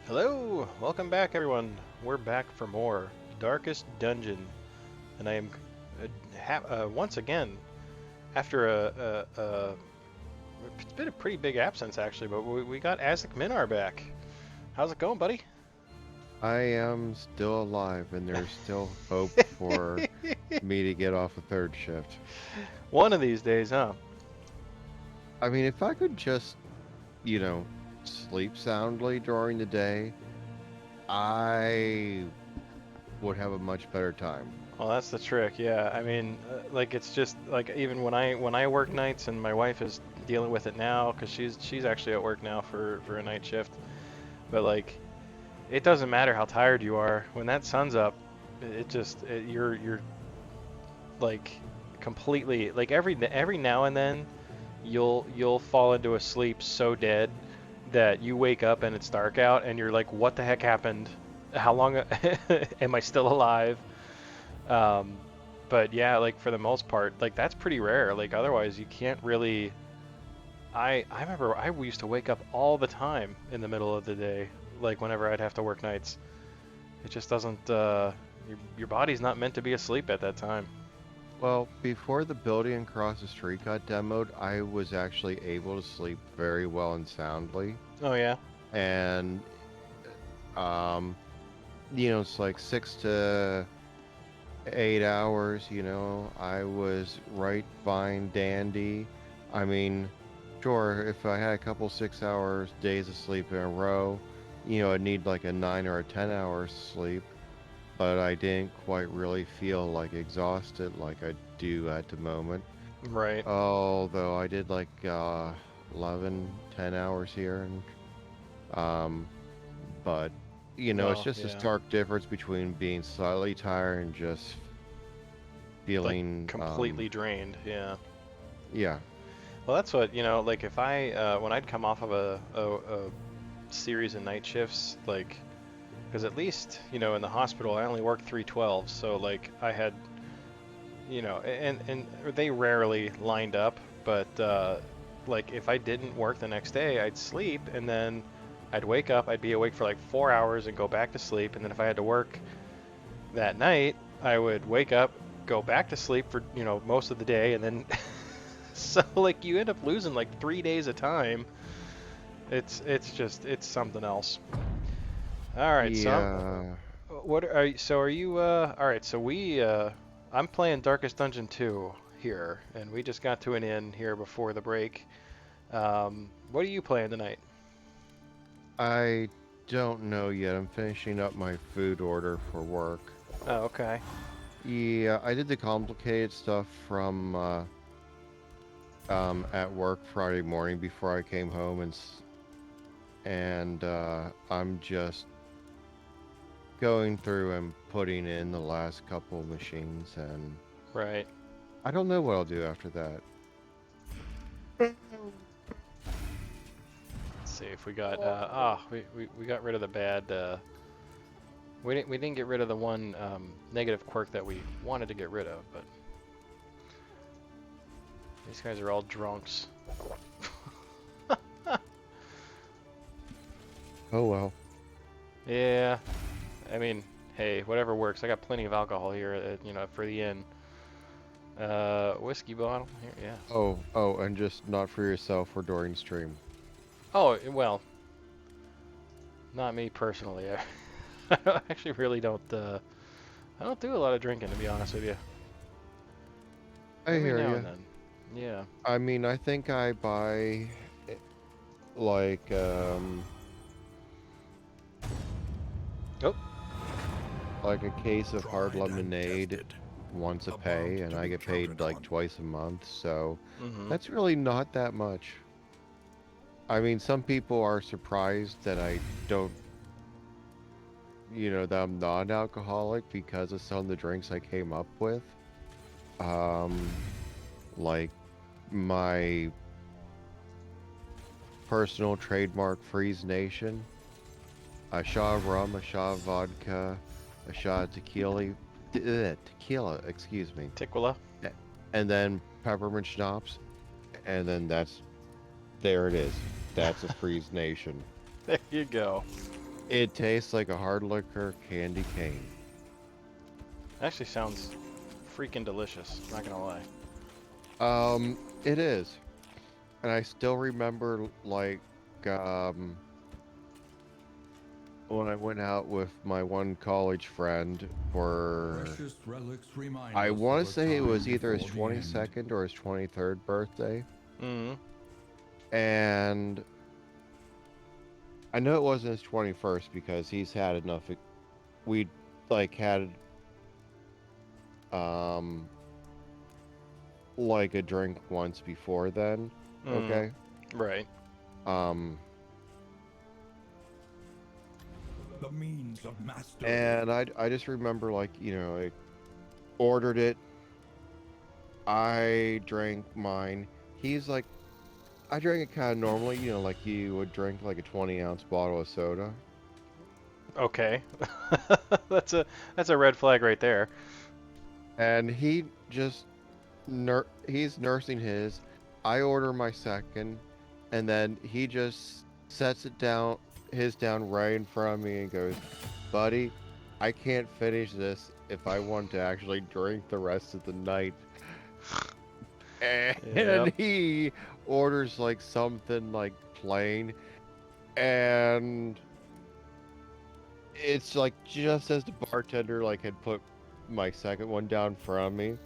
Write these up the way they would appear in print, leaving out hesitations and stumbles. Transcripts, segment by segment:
Hello, welcome back everyone. We're back for more Darkest Dungeon, and I am once again after it's been a pretty big absence actually, but we got AzicMinar back. How's it going, buddy? I am still alive, and there's still hope for me to get off a third shift. One of these days, huh? I mean, if I could just, you know, sleep soundly during the day, I would have a much better time. Well, that's the trick. Yeah, I mean, like it's just like even when I work nights and my wife is dealing with it now because she's actually at work now for a night shift, but like it doesn't matter how tired you are. When that sun's up, you're like completely like every now and then you'll fall into a sleep so dead that you wake up and it's dark out and you're like, what the heck happened? How long am I still alive? Um, but yeah, like for the most part, like that's pretty rare. Like otherwise you can't really. I remember I used to wake up all the time in the middle of the day, like whenever I'd have to work nights. It just doesn't. Your body's not meant to be asleep at that time. Well, before the building across the street got demoed, I was actually able to sleep very well and soundly. Oh yeah. And, um, it's like 6 to 8 hours, I was right fine dandy. I mean, sure, if I had a couple 6 hours days of sleep in a row, I'd need like a 9 or a 10 hours sleep, but I didn't quite really feel like exhausted like I do at the moment. Right. Although I did like 11, 10 hours here, and um, but it's Well, just a yeah. stark difference between being slightly tired and just Like feeling, completely drained. Yeah. yeah. Well, that's what, like if when I'd come off of a series of night shifts, like, because at least, in the hospital, I only worked 312s, so like I had, and they rarely lined up, but like if I didn't work the next day, I'd sleep and then I'd wake up, I'd be awake for like 4 hours and go back to sleep, and then if I had to work that night, I would wake up, go back to sleep for, most of the day, and then so like you end up losing like 3 days of time. It's something else. All right, so Yeah. what are you, so are you all right, so I'm playing Darkest Dungeon 2 here and we just got to an inn here before the break. What are you playing tonight? I don't know yet. I'm finishing up my food order for work. Oh, okay. Yeah, I did the complicated stuff from at work Friday morning before I came home, and I'm just going through and putting in the last couple of machines, and Right. I don't know what I'll do after that. Let's see if we got we got rid of the bad we didn't get rid of the one negative quirk that we wanted to get rid of, but these guys are all drunks. Oh well. Yeah, I mean, hey, whatever works. I got plenty of alcohol here, for the inn. Whiskey bottle here, yeah. Oh, and just not for yourself or during stream. Oh, well, not me personally. I actually really don't. I don't do a lot of drinking, to be honest with you. I Every hear now you. and then. Yeah. I mean, I think I buy like Oh. like a case of hard lemonade once a pay, and I get paid like twice a month, so Mm-hmm. that's really not that much. I mean, some people are surprised that I don't, that I'm non-alcoholic because of some of the drinks I came up with. Um, like my personal trademark Freeze Nation, a shot of rum, a shot of vodka, a shot of tequila, excuse me, Tequila. a- and then peppermint schnapps, and then there it is. That's a Freeze Nation. There you go. It tastes like a hard liquor candy cane. Actually sounds freaking delicious, not gonna lie. It is. And I still remember, like, um, when I went out with my one college friend for, Precious relics remind I us want of to a say it time was either his before the end. 22nd or his 23rd birthday. Mm. And I know it wasn't his 21st because he's had enough. We like had um like a drink once before then. Mm. Okay. Right. Um The means of mastery. and I just remember, like, I ordered it. I drank mine. He's like, I drank it kind of normally, like you would drink like a 20-ounce bottle of soda. Okay. that's a red flag right there. And he just he's nursing his. I order my second, and then he just sets it down, his down right in front of me, and goes, "Buddy, I can't finish this if I want to actually drink the rest of the night." Yep. And he orders like something like plain, and it's like just as the bartender like had put my second one down in front of me.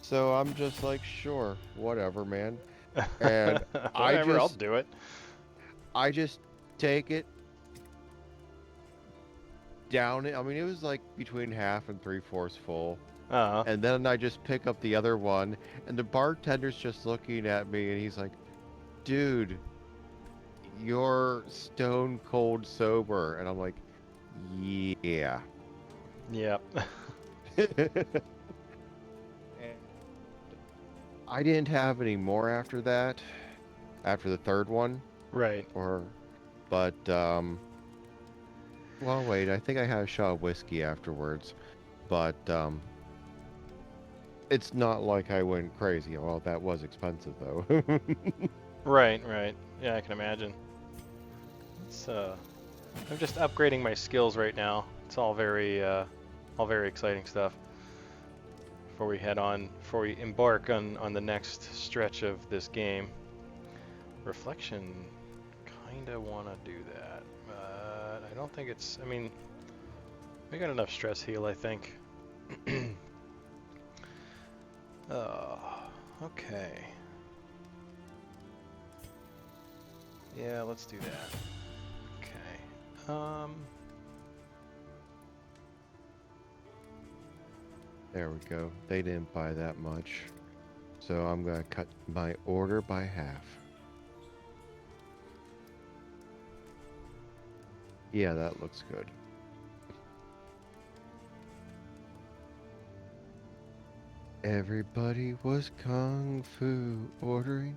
So I'm just like, sure, whatever, man. And I Whatever, I'll just do it. I just take it, down it. I mean, it was like between half and three-fourths full. Uh, And then I just pick up the other one, and the bartender's just looking at me, and he's like, "Dude, you're stone cold sober." And I'm like, "Yeah." yep. And I didn't have any more after that, after the third one, Right. or, but well, wait, I think I had a shot of whiskey afterwards, but it's not like I went crazy. Well, that was expensive though. Right, right. Yeah, I can imagine. It's I'm just upgrading my skills right now. It's all very exciting stuff. Before we embark on the next stretch of this game. Reflection, kinda wanna do that, but I don't think it's. I mean, we got enough stress heal, I think. uh, okay. Yeah, let's do that. Okay. There we go. They didn't buy that much. So I'm going to cut my order by half. Yeah, that looks good. Everybody was kung fu ordering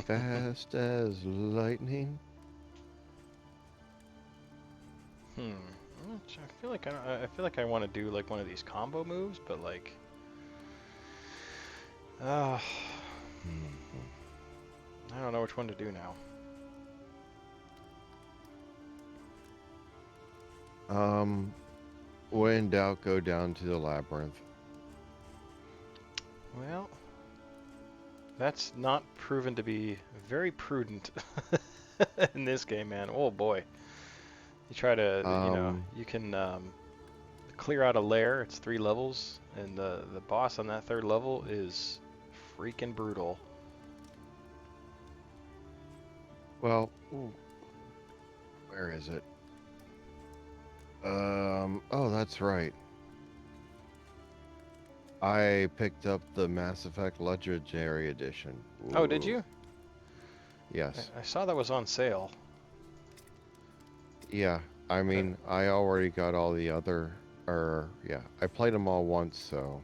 fast as lightning. Hmm. I feel like I feel like I want to do like one of these combo moves, but like, uh, I don't know which one to do now. When in doubt, go down to the labyrinth. Well, that's not proven to be very prudent in this game, man. Oh boy. You try to, Um, you can clear out a lair. It's 3 levels, and the boss on that third level is freaking brutal. well, ooh, where is it? Oh, that's right. I picked up the Mass Effect Legendary Edition. Oh, did Ooh, you? yes. I saw that was on sale. Yeah, I Uh, mean, I already got all the other, or yeah, I played them all once, so,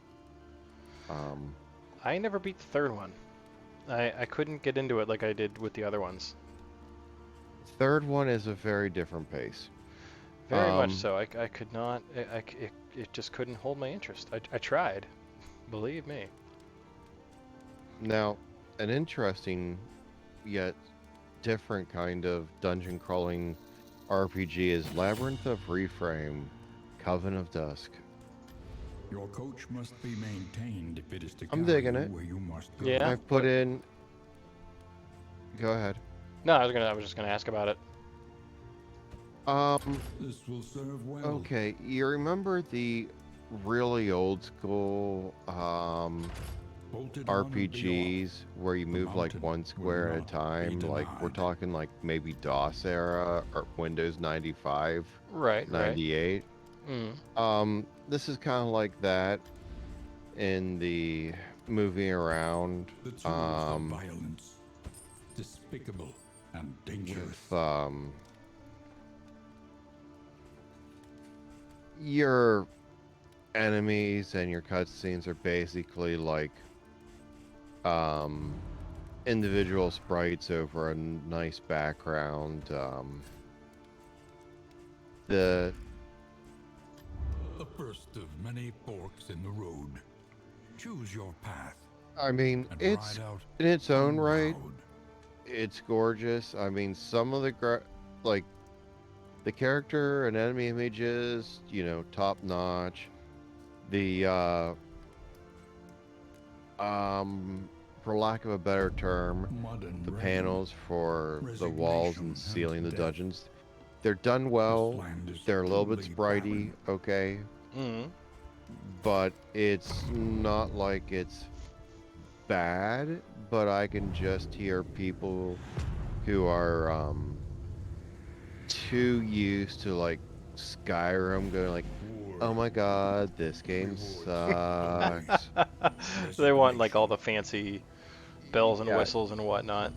um, I never beat the third one. I couldn't get into it like I did with the other ones. third one is a very different pace. Very much Um, so. I could not. It just couldn't hold my interest. I tried. Believe me. Now, an interesting yet different kind of dungeon crawling RPG is Labyrinth of Reframe, Coven of Dusk. Your coach must be maintained if it is to I'm carry digging you it. where you must go. Yeah. I put in. Go ahead. No, I was just gonna ask about it. This will serve well. Okay, you remember the really old school Bolted on or be RPGs off, where you the move like mountain one will square at a not be time? Like we're denied. talking like maybe DOS era or Windows 95, Right. 98. Mm. This is kind of like that in the moving around The tools of violence, despicable and dangerous. with your enemies and your cutscenes are basically like um individual sprites over a nice background. The The first of many forks in the road. Choose your path I mean, and it's ride out in its own right, unbowed. it's gorgeous. I mean, some of the like the character and enemy images, top notch. The for lack of a better term, Mud and the rain. panels for the walls Resignation and ceiling and the death. dungeons, they're done well. This land is They're a little bit truly spritey, barren. okay, Mm. but it's not like it's bad. But I can just hear people who are too used to like Skyrim going like, oh my god, this game sucks. They want like all the fancy bells and Yeah, whistles and whatnot.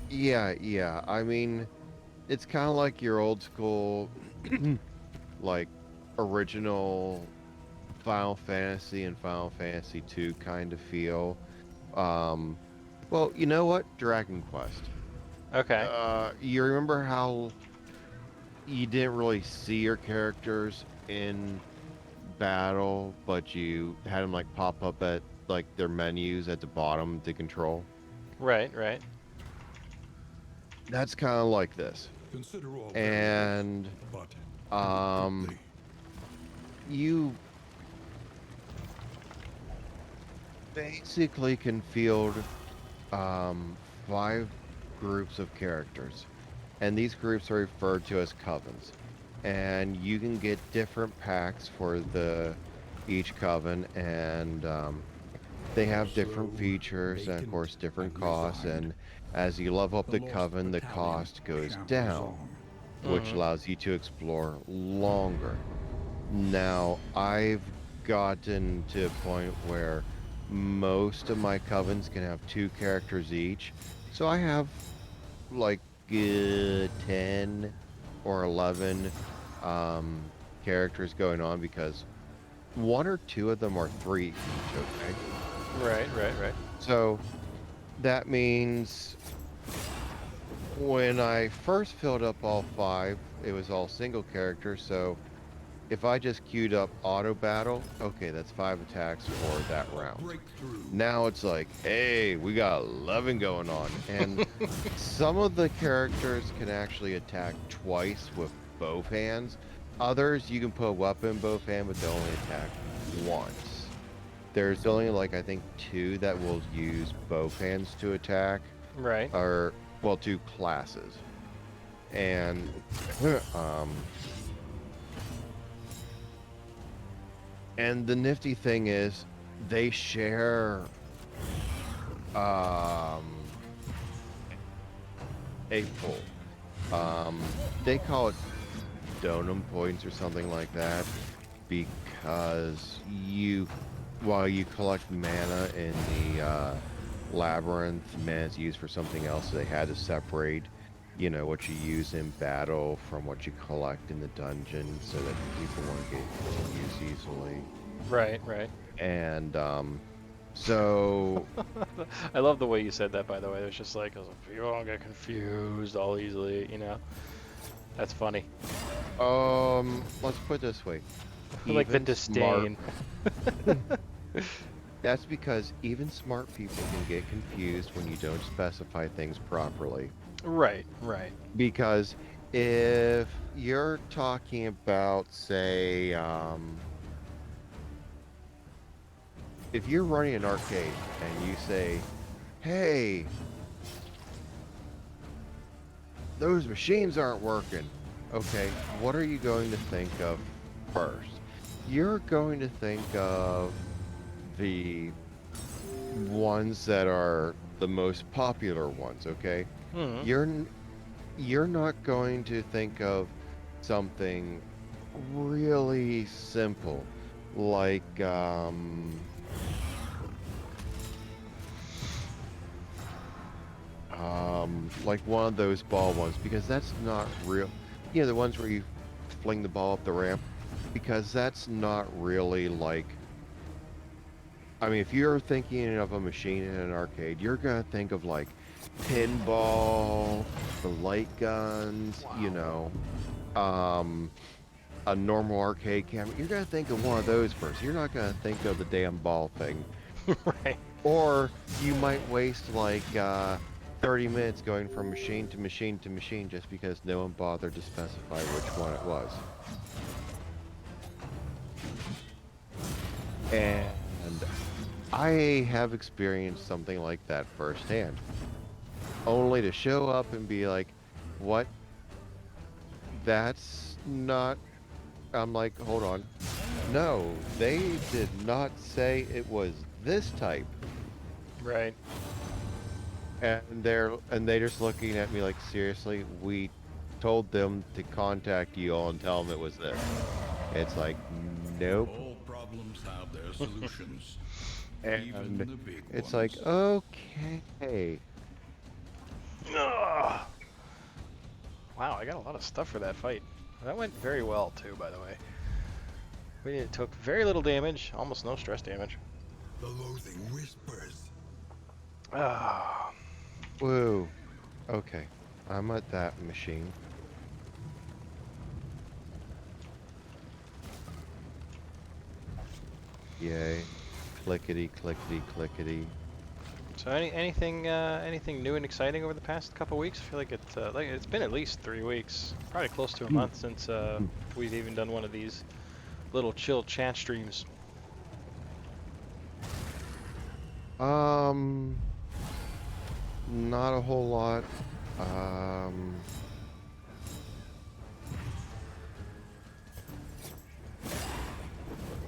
yeah. I mean, it's kind of like your old school, like original Final Fantasy and Final Fantasy 2 kind of feel. Um, well, you know what? Dragon Quest. Okay. You remember how you didn't really see your characters in battle, but you had them like pop up at like their menus at the bottom to control? Right. That's kind of like this. Consider all And variables, but um, quickly. you basically can field 5 groups of characters, and these groups are referred to as covens. And you can get different packs for each coven, and they have different Slow, features and of vacant, course different and costs. resigned. And as you level up the Lost coven, the battalion cost goes champers down, on. which Mm. allows you to explore longer. Now, I've gotten to a point where most of my covens can have 2 characters each. So I have like 10 or 11 um, characters going on because 1 or 2 of them are 3 each, okay? Right. So that means when I first filled up all 5, it was all single characters. So if I just queued up auto battle, okay, that's 5 attacks for that round. Breakthrough. Now it's like, hey, we got 11 going on. And some of the characters can actually attack twice with both hands. Others, you can put a weapon in both hands, but they only attack once. There's only like, I think 2 that will use both hands to attack, Right. or, well, 2 classes. And, and the nifty thing is, they share a pull. They call it donum points or something like that, because while you collect mana in the labyrinth, mana is used for something else, so they had to separate, what you use in battle from what you collect in the dungeon, so that people won't get confused easily. Right. And so I love the way you said that, by the way. It was just like, I was like, people don't get confused all easily, That's funny. let's put it this way. Like the Even smart- disdain. That's because even smart people can get confused when you don't specify things properly. Right. Because If you're talking about, say, if you're running an arcade and you say, hey, those machines aren't working. Okay, what are you going to think of first? You're going to think of the ones that are the most popular ones, okay? Hmm. You're not going to think of something really simple like like one of those ball ones, because that's not real. You know, the ones where you fling the ball up the ramp, because that's not really like, I mean, if you're thinking of a machine in an arcade, you're gonna think of like pinball, the light guns, you know, um, a normal arcade camera. You're gonna think of one of those first. You're not gonna think of the damn ball thing. Right. Or you might waste like 30 minutes going from machine to machine to machine just because no one bothered to specify which one it was. And I have experienced something like that firsthand, only to show up and be like, what? That's not. I'm like, hold on. No, they did not say it was this type. Right. And they're just looking at me like, seriously, we told them to contact you all and tell them it was this. It's like, nope. All problems have their solutions, even And the big it's ones. like, okay. Ugh. Wow, I got a lot of stuff for that fight. That went very well too, by the way. We took very little damage, almost no stress damage. The loathing whispers. Ah. Whoa. Okay. I'm at that machine. Yay. Clickety, clickety, clickety. So anything new and exciting over the past couple weeks? I feel like it's been at least 3 weeks, probably close to a month since we've even done one of these little chill chat streams. Not a whole lot. Um,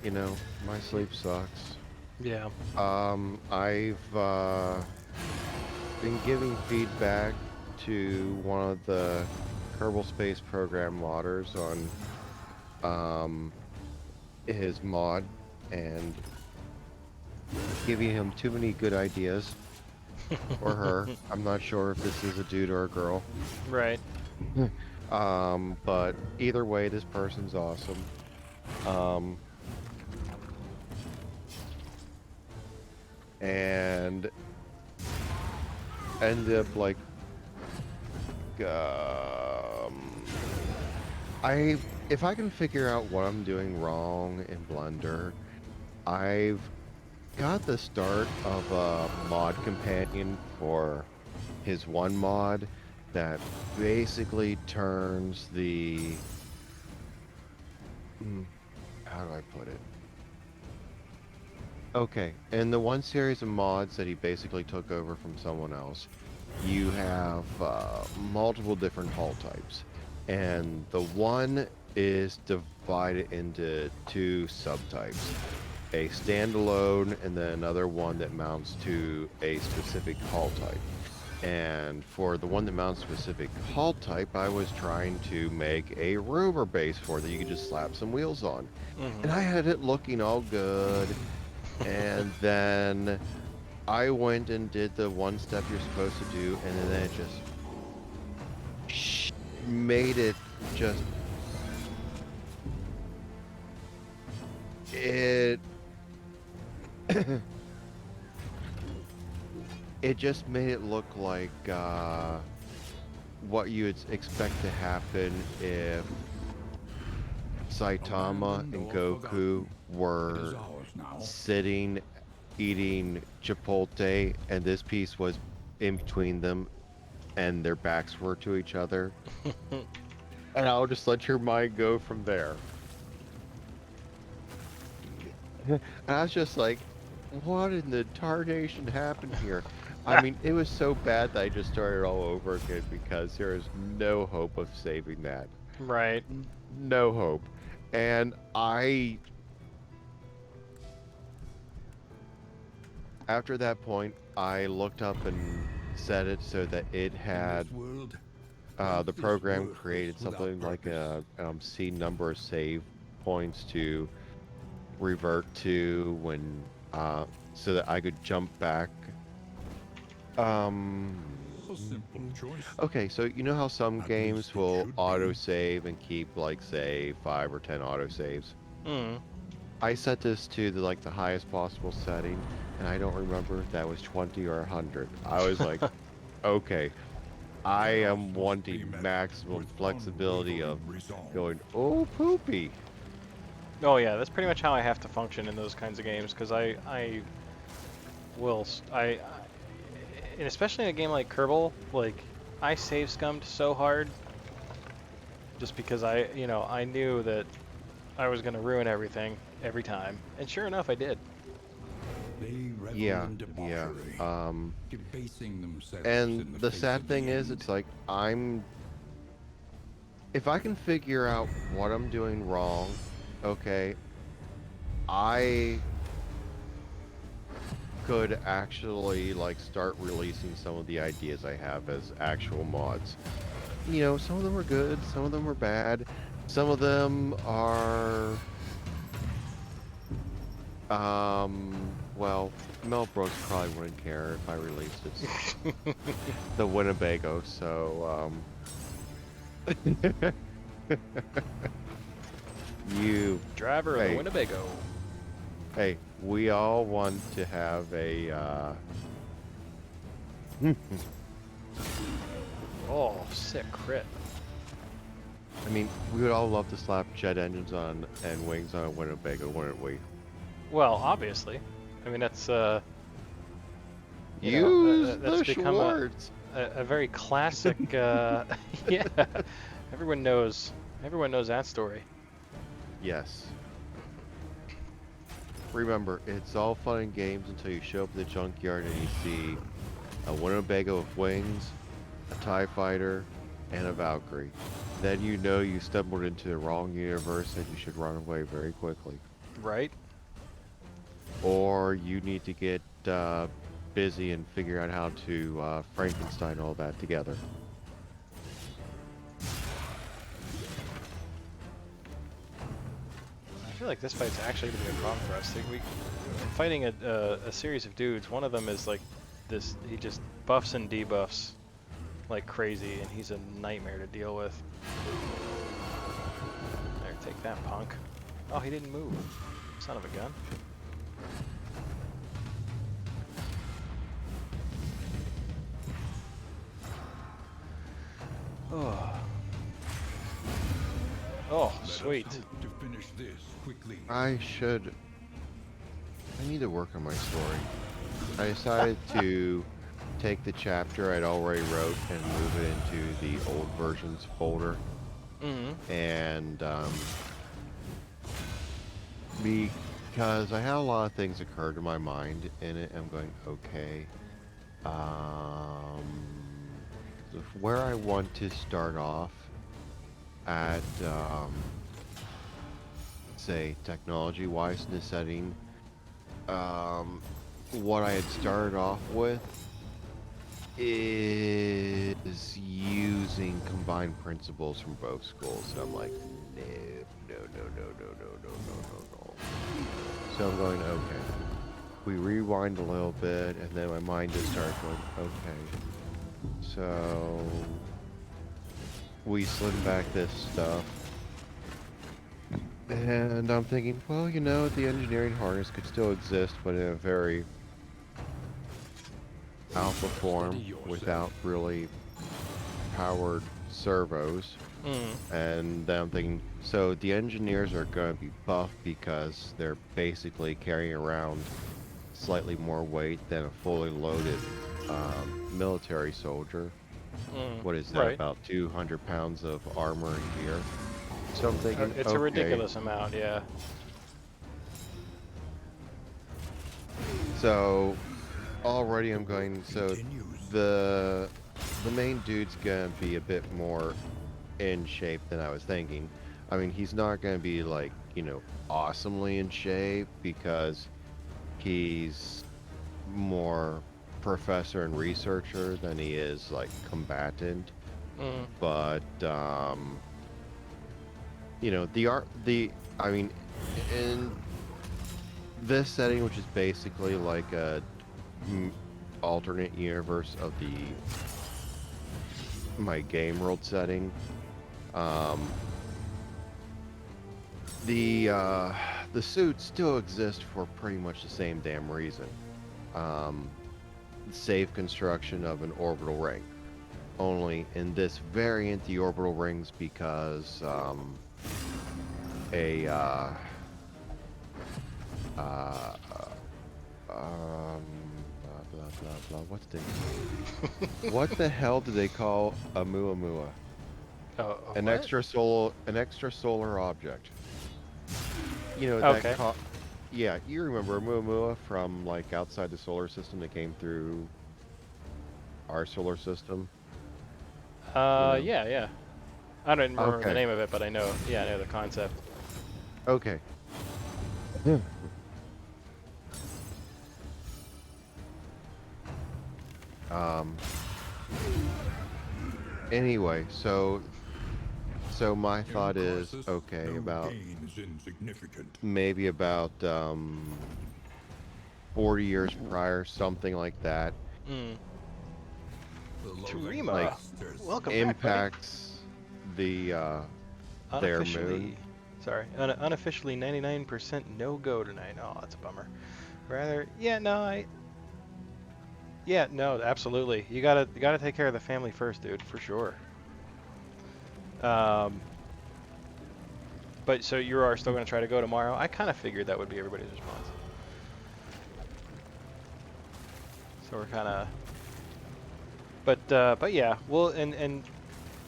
you know, my sleep sucks. Yeah. I've been giving feedback to one of the Kerbal Space Program modders on his mod, and giving him too many good ideas. Or her. I'm not sure if this is a dude or a girl. Right. But either way, this person's awesome. And ended up like, if I can figure out what I'm doing wrong in Blender, I've got the start of a mod companion for his one mod that basically turns the, how do I put it? Okay, in the one series of mods that he basically took over from someone else, you have multiple different hull types, and the one is divided into two subtypes. A standalone, and then another one that mounts to a specific hull type. And for the one that mounts specific hull type, I was trying to make a rover base for that you could just slap some wheels on. And I had it looking all good. And then I went and did the one step you're supposed to do, and then it just made it just... It it just made it look like what you would expect to happen if Saitama and Goku were sitting eating Chipotle, and this piece was in between them and their backs were to each other. and I'll just let your mind go from there. And I was just like, what in the tarnation happened here? I mean, it was so bad that I just started all over again because there is no hope of saving that. Right. No hope. And after that point, I looked up and set it so that it In had this world, the growth is program worthless created without something like purpose. a C number of save points to revert to when so that I could jump back. Um, A simple choice. okay, so you know how some At least games it will should auto be. save and keep like say 5 or 10 auto saves. Mm. I set this to the highest possible setting, and I don't remember if that was 20 or 100. I was like, okay, I am Chaos must be wanting met maximum with flexibility of unwavering resolve. going, oh poopy. Oh yeah, that's pretty much how I have to function in those kinds of games because I will and especially in a game like Kerbal, like I save scummed so hard just because I knew that I was gonna ruin everything every time, and sure enough, I did. They revel Yeah, in yeah. debauchery, debasing themselves And in the the face sad of the thing is, end. it's like if I can figure out what I'm doing wrong, okay, I could actually start releasing some of the ideas I have as actual mods. You know, some of them are good, some of them are bad, some of them are well, Mel Brooks probably wouldn't care if I released the Winnebago, so you Driver of the hey, Winnebago. hey, we all want to have a Oh, sick crit. I mean, we would all love to slap jet engines on and wings on a Winnebago, wouldn't we? Well, obviously. I mean, that's Use that's the become Schwartz. a very classic. Yeah, everyone knows. Everyone knows that story. Yes. Remember, it's all fun and games until you show up at the junkyard and you see a Winnebago with wings, a TIE fighter, and a Valkyrie. Then you know you stumbled into the wrong universe and you should run away very quickly. Right? Or you need to get busy and figure out how to Frankenstein all that together. I feel like this fight's actually gonna be a problem for us. Like, we're fighting a series of dudes. One of them is like this. He just buffs and debuffs like crazy, and he's a nightmare to deal with. There, take that, punk. Oh, he didn't move. Son of a gun. Oh. Oh, Let us sweet. hope to finish this quickly. I need to work on my story. I decided to take the chapter I'd already wrote and move it into the old versions folder. Mm-hmm. And because I had a lot of things occur to my mind in it, I'm going, okay, where I want to start off at, say, technology-wise in this setting, what I had started off with is using combined principles from both schools. And I'm like, no. So I'm going, okay. We rewind a little bit, and then my mind just started going, okay. So we slim back this stuff. And I'm thinking, well, you know, the engineering harness could still exist, but in a very alpha form without really powered servos. And then I'm thinking, so the engineers are going to be buffed because they're basically carrying around slightly more weight than a fully loaded military soldier. What is that? Right. About 200 pounds of armor a year. So I'm thinking, It's a okay. ridiculous amount, yeah. So already I'm going. So Continues. the main dude's gonna be a bit more in shape than I was thinking. I mean, he's not gonna be like, awesomely in shape because he's more professor and researcher than he is like combatant. Mm. But the art, I mean, in this setting, which is basically like a alternate universe of my game world setting, um, the suits still exist for pretty much the same damn reason. Um, Safe construction of an orbital ring. Only in this variant, the orbital rings because a uh, blah blah blah blah. What the hell do they call a Muamua? Oh, An what? an extrasolar object. You know that Okay. yeah, you remember Muamua from like outside the solar system that came through our solar system? You know. Yeah, yeah. I don't remember the Okay. name of it, but I know. Yeah, I know the concept. Okay. Um. Anyway, so my thought In is crisis, okay no about gain is insignificant. maybe about 40 years prior, something like that, Mm. The loathing like Tarima, monsters. welcome back, buddy. impacts the their moon. Unofficially, sorry, unofficially 99% no go tonight. Oh, that's a bummer. Rather, yeah, no, yeah, no, absolutely. You gotta take care of the family first, dude, for sure. Um, but so you are still gonna try to go tomorrow? I kind of figured that would be everybody's response. So we're kind of, but yeah, well, and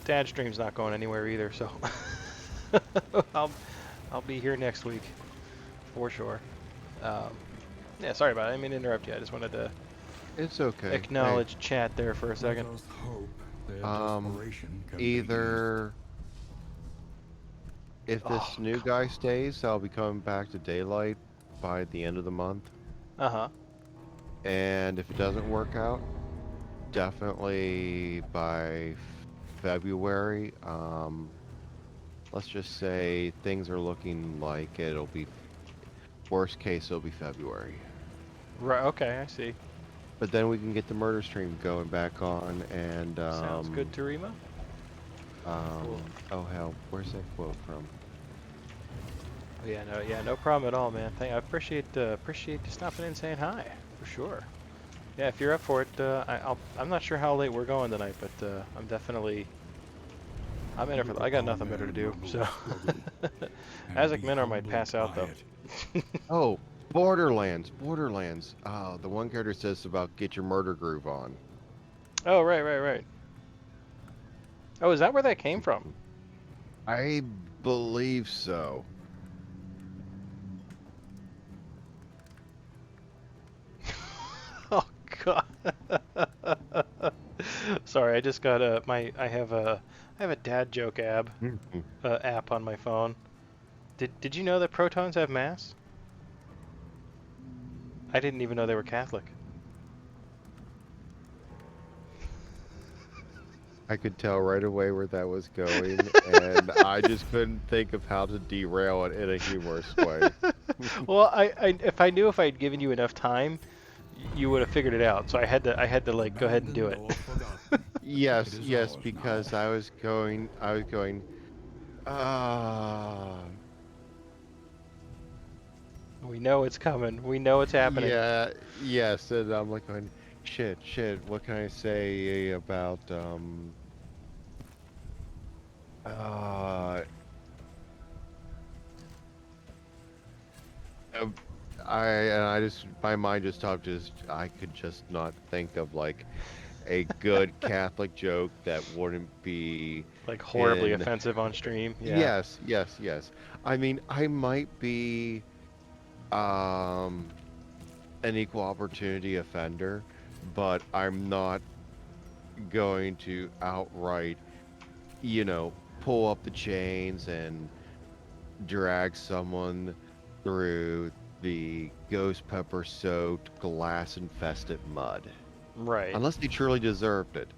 Dad's stream's not going anywhere either, so I'll I'll be here next week for sure. Um, yeah, sorry about it. I didn't mean to interrupt you. I just wanted to It's okay. Hey, acknowledge chat there for a Let second. us hope their um, desperation can be either if Oh, this new come guy on. stays, I'll be coming back to daylight by the end of the month, Uh-huh. and if it doesn't work out, definitely by February. Let's just say things are looking like it'll be worst case. It'll be February. Right. Okay, I see. But then we can get the murder stream going back on, and Sounds good, Tarima. Cool. oh hell, where's that quote from? Yeah, no problem at all, man. I appreciate you stopping in and saying hi, for sure. Yeah, if you're up for it, I'm not sure how late we're going tonight, but I'm in it for. I got nothing better to do, so. AzicMinar might pass out though. Oh, Borderlands. The one character says about get your murder groove on. Oh, right. Oh, is that where that came from? I believe so. Oh God. Sorry, I just got I have a dad joke app on my phone. Did you know that protons have mass? I didn't even know they were Catholic. I could tell right away where that was going, and I just couldn't think of how to derail it in a humorous way. Well, if I knew if I'd given you enough time, you would have figured it out. So I had to like go ahead and do it. Abandoned or forgotten. Yes, It is yes, ours because now. I was going, ah, We know it's coming. We know it's happening. yeah, yes, and I'm like going, shit, what can I say about, uh, uh, I just, my mind just stopped, I could just not think of like, a good Catholic joke that wouldn't be Like horribly in. offensive on stream. Yeah. Yes, yes, yes. I mean, I might be um an equal opportunity offender, but I'm not going to outright, pull up the chains and drag someone through the ghost pepper soaked glass infested mud. Right. Unless they truly deserved it.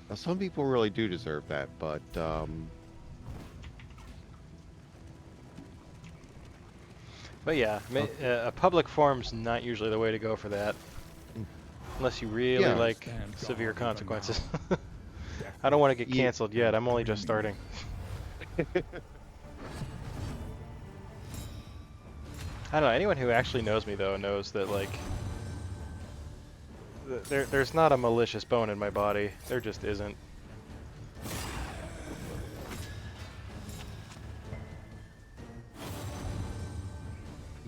Now, some people really do deserve that, but But yeah, a public forum's not usually the way to go for that, unless you really yeah, like Stand severe guard even consequences. now. I don't want to get Ye- canceled yet. I'm only just starting. I don't know. Anyone who actually knows me though knows that like there's not a malicious bone in my body. There just isn't.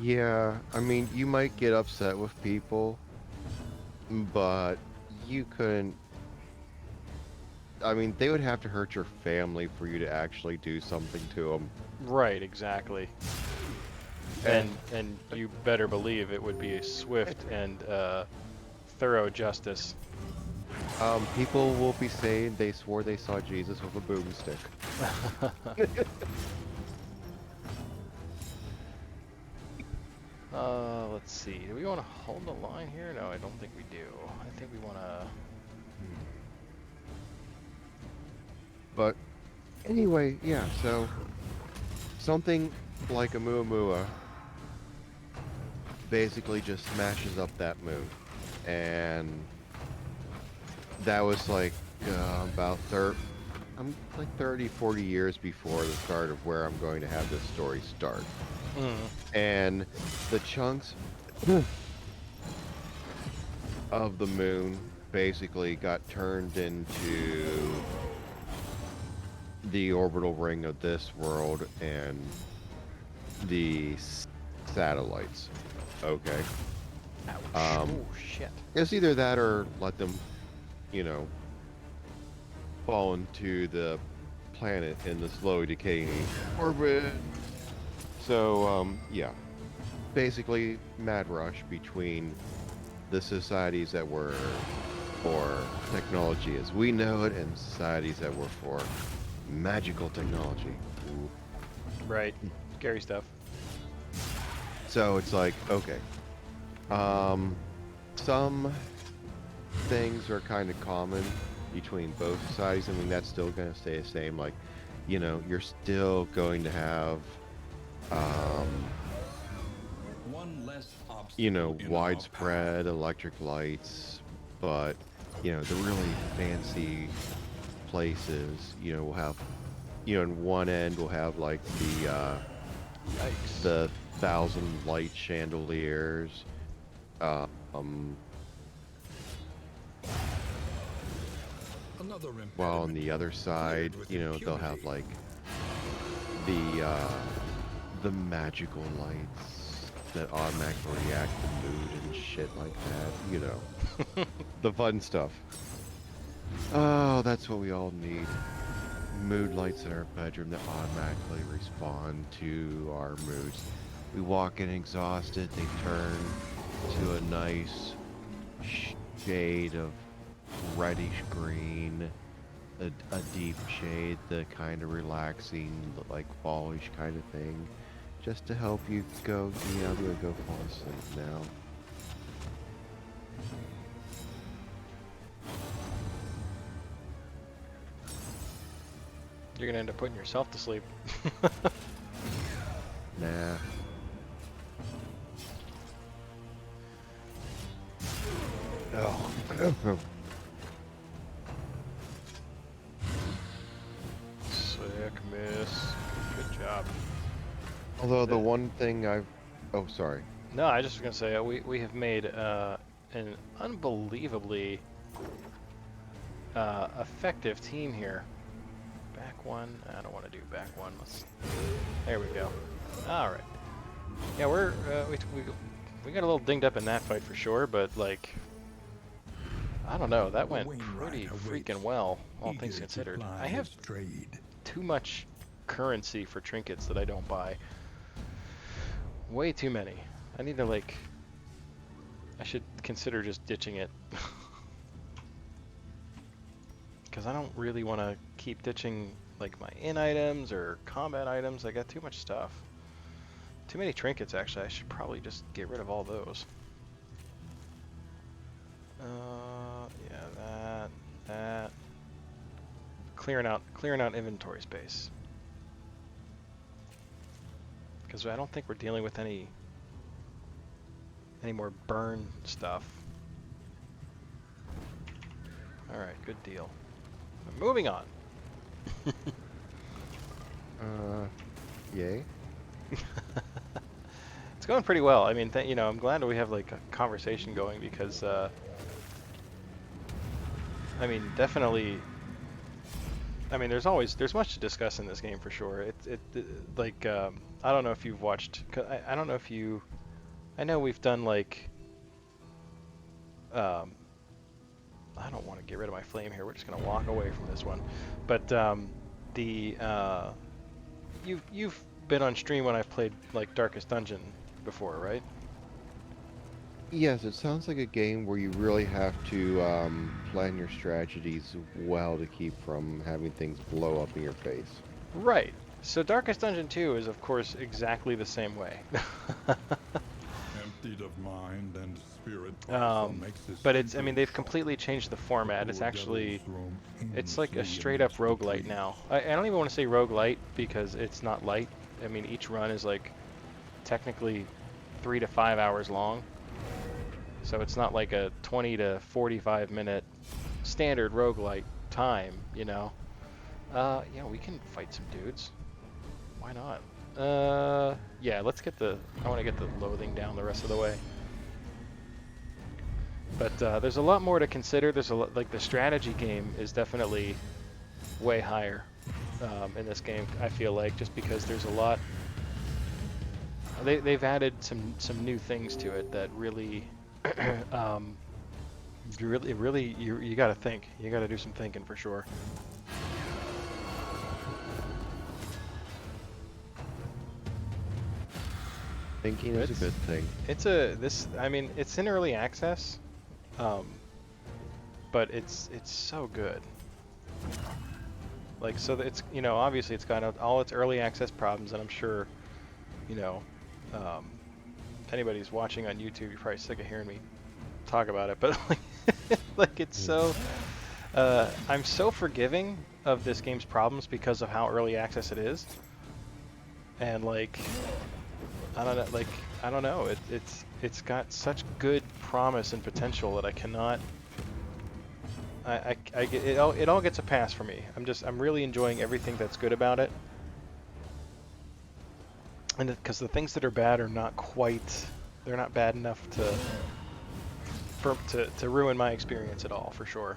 yeah, I mean, you might get upset with people, but you couldn't. I mean, they would have to hurt your family for you to actually do something to them. Right, exactly. And you better believe it would be a swift and thorough justice. People will be saying they swore they saw Jesus with a boomstick. Let's see. Do we want to hold the line here? No, I don't think we do. I think we want to. But anyway, yeah, so something like a Muamua basically just smashes up that moon. And that was like about I'm like 30, 40 years before the start of where I'm going to have this story start. And the chunks of the moon basically got turned into the orbital ring of this world and the satellites. Okay. Oh shit. It's either that or let them, you know, fall into the planet in the slowly decaying orbit. So, yeah. Basically, mad rush between the societies that were for technology as we know it and societies that were for magical technology. Ooh. Right. Scary stuff. So it's like, okay. Some things are kind of common between both societies. I mean, that's still going to stay the same. Like, you know, you're still going to have, One less obstacle you know, in our widespread electric lights, but, you know, the really fancy places, you know, we'll have, you know, in one end we'll have like Yikes. the 1,000 light chandeliers. Another While on impediment the other side, cleared with you know, they'll have impunity. like the magical lights that automatically react to mood and shit like that, you know. The fun stuff. Oh, that's what we all need. Mood lights in our bedroom that automatically respond to our moods. We walk in exhausted, they turn to a nice shade of reddish green, a deep shade, the kind of relaxing, like fallish kind of thing, just to help you go, you know, I'm gonna go fall asleep now. You're gonna end up putting yourself to sleep. Nah. Oh. Sick, miss. Good job. Although the one thing oh, sorry. No, I just was gonna say we have made an unbelievably effective team here. Back one. I don't want to do back one. There we go. All right. Yeah, we got a little dinged up in that fight for sure, but like I don't know. That The went Wainwright pretty awaits, freaking well, all eager things to considered. ply I have his trade. too much currency for trinkets that I don't buy. Way too many. I need to like. I should consider just ditching it. Because I don't really want to keep ditching like my in items or combat items. I got too much stuff. Too many trinkets, actually. I should probably just get rid of all those. Yeah, that. Clearing out inventory space. Because I don't think we're dealing with any more burn stuff. All right, good deal. Moving on. Yay. It's going pretty well. I mean, you know, I'm glad that we have like a conversation going because, I mean, definitely. I mean, there's much to discuss in this game for sure. Like, I don't know if you've watched. I don't know if you. I know we've done like. I don't want to get rid of my flame here. We're just gonna walk away from this one, but you've been on stream when I've played like Darkest Dungeon before, right? Yes, it sounds like a game where you really have to plan your strategies well to keep from having things blow up in your face. Right. So Darkest Dungeon 2 is of course exactly the same way. Emptied of mind and spirit. But it's, I mean, they've completely changed the format. It's actually, it's like a straight up roguelite now. I don't even want to say roguelite because it's not light. I mean, each run is like technically 3 to 5 hours long. So it's not like a 20 to 45 minute standard roguelite time, you know. Yeah, we can fight some dudes. Why not? Yeah, let's get I want to get the loathing down the rest of the way. But there's a lot more to consider. There's like the strategy game is definitely way higher in this game. I feel like just because there's a lot. They've added some new things to it that really, you got to think. You got to do some thinking for sure. Thinking is a good thing. I mean, it's in early access, but it's so good. Like, so it's, you know, obviously it's got all its early access problems, and I'm sure, you know, anybody's watching on YouTube, you're probably sick of hearing me talk about it, but like it's so, I'm so forgiving of this game's problems because of how early access it is, and like, I don't know, it's got such good promise and potential that I cannot. It all gets a pass for me. I'm really enjoying everything that's good about it, and because the things that are bad are not quite, they're not bad enough to ruin my experience at all, for sure.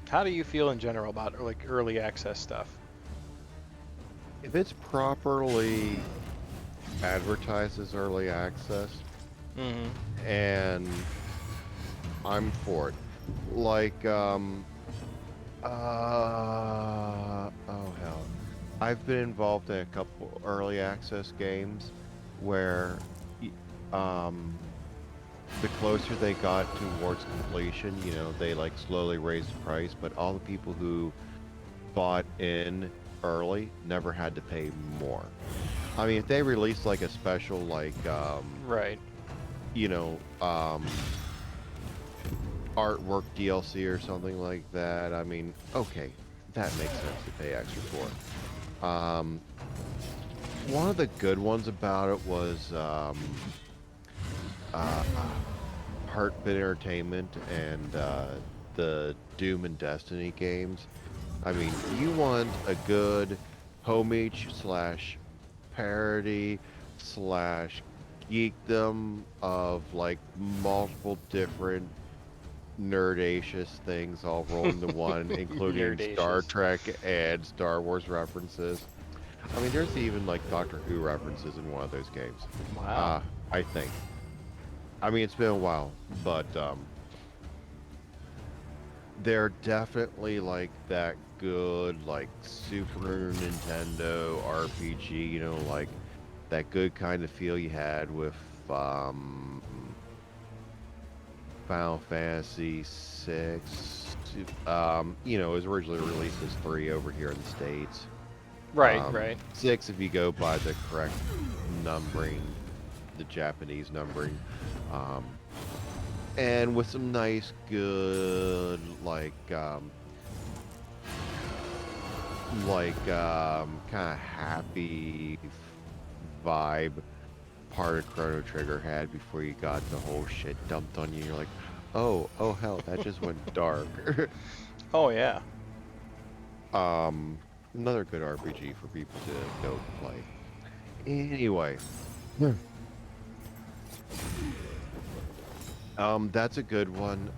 How do you feel in general about like early access stuff? If it's properly advertised as early access, and I'm for it. Like, oh hell. I've been involved in a couple early access games where the closer they got towards completion, you know, they like slowly raised the price, but all the people who bought in early never had to pay more. I mean, if they released like a special, like, Right. you know, artwork DLC or something like that, I mean, okay, that makes sense to pay extra for. One of the good ones about it was Heartbit Entertainment and the Doom and Destiny games. I mean, you want a good homage slash parody slash geekdom of like multiple different nerdacious things all rolled into one, including Star Trek and Star Wars references. I mean, there's even like Doctor Who references in one of those games. Wow. I think. I mean, it's been a while, but they're definitely like that good, like Super Nintendo RPG. You know, like that good kind of feel you had with Final Fantasy VI. You know, it was originally released as 3 over here in the States. Right, right. 6 if you go by the correct numbering, the Japanese numbering. And with some nice, good, kind of happy vibe part of Chrono Trigger had before you got the whole shit dumped on you. You're like, oh hell, that just went dark. Oh yeah. Another good RPG for people to go play. Anyway. That's a good one.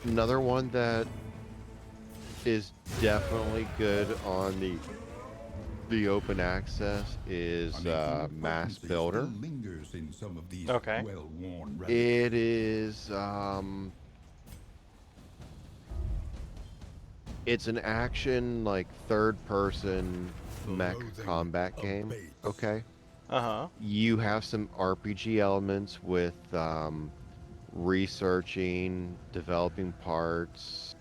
Another one that is definitely good on the open access is Mass Builder. Okay. It is it's an action like third person mech combat game. Okay. Uh-huh. You have some RPG elements with researching, developing parts,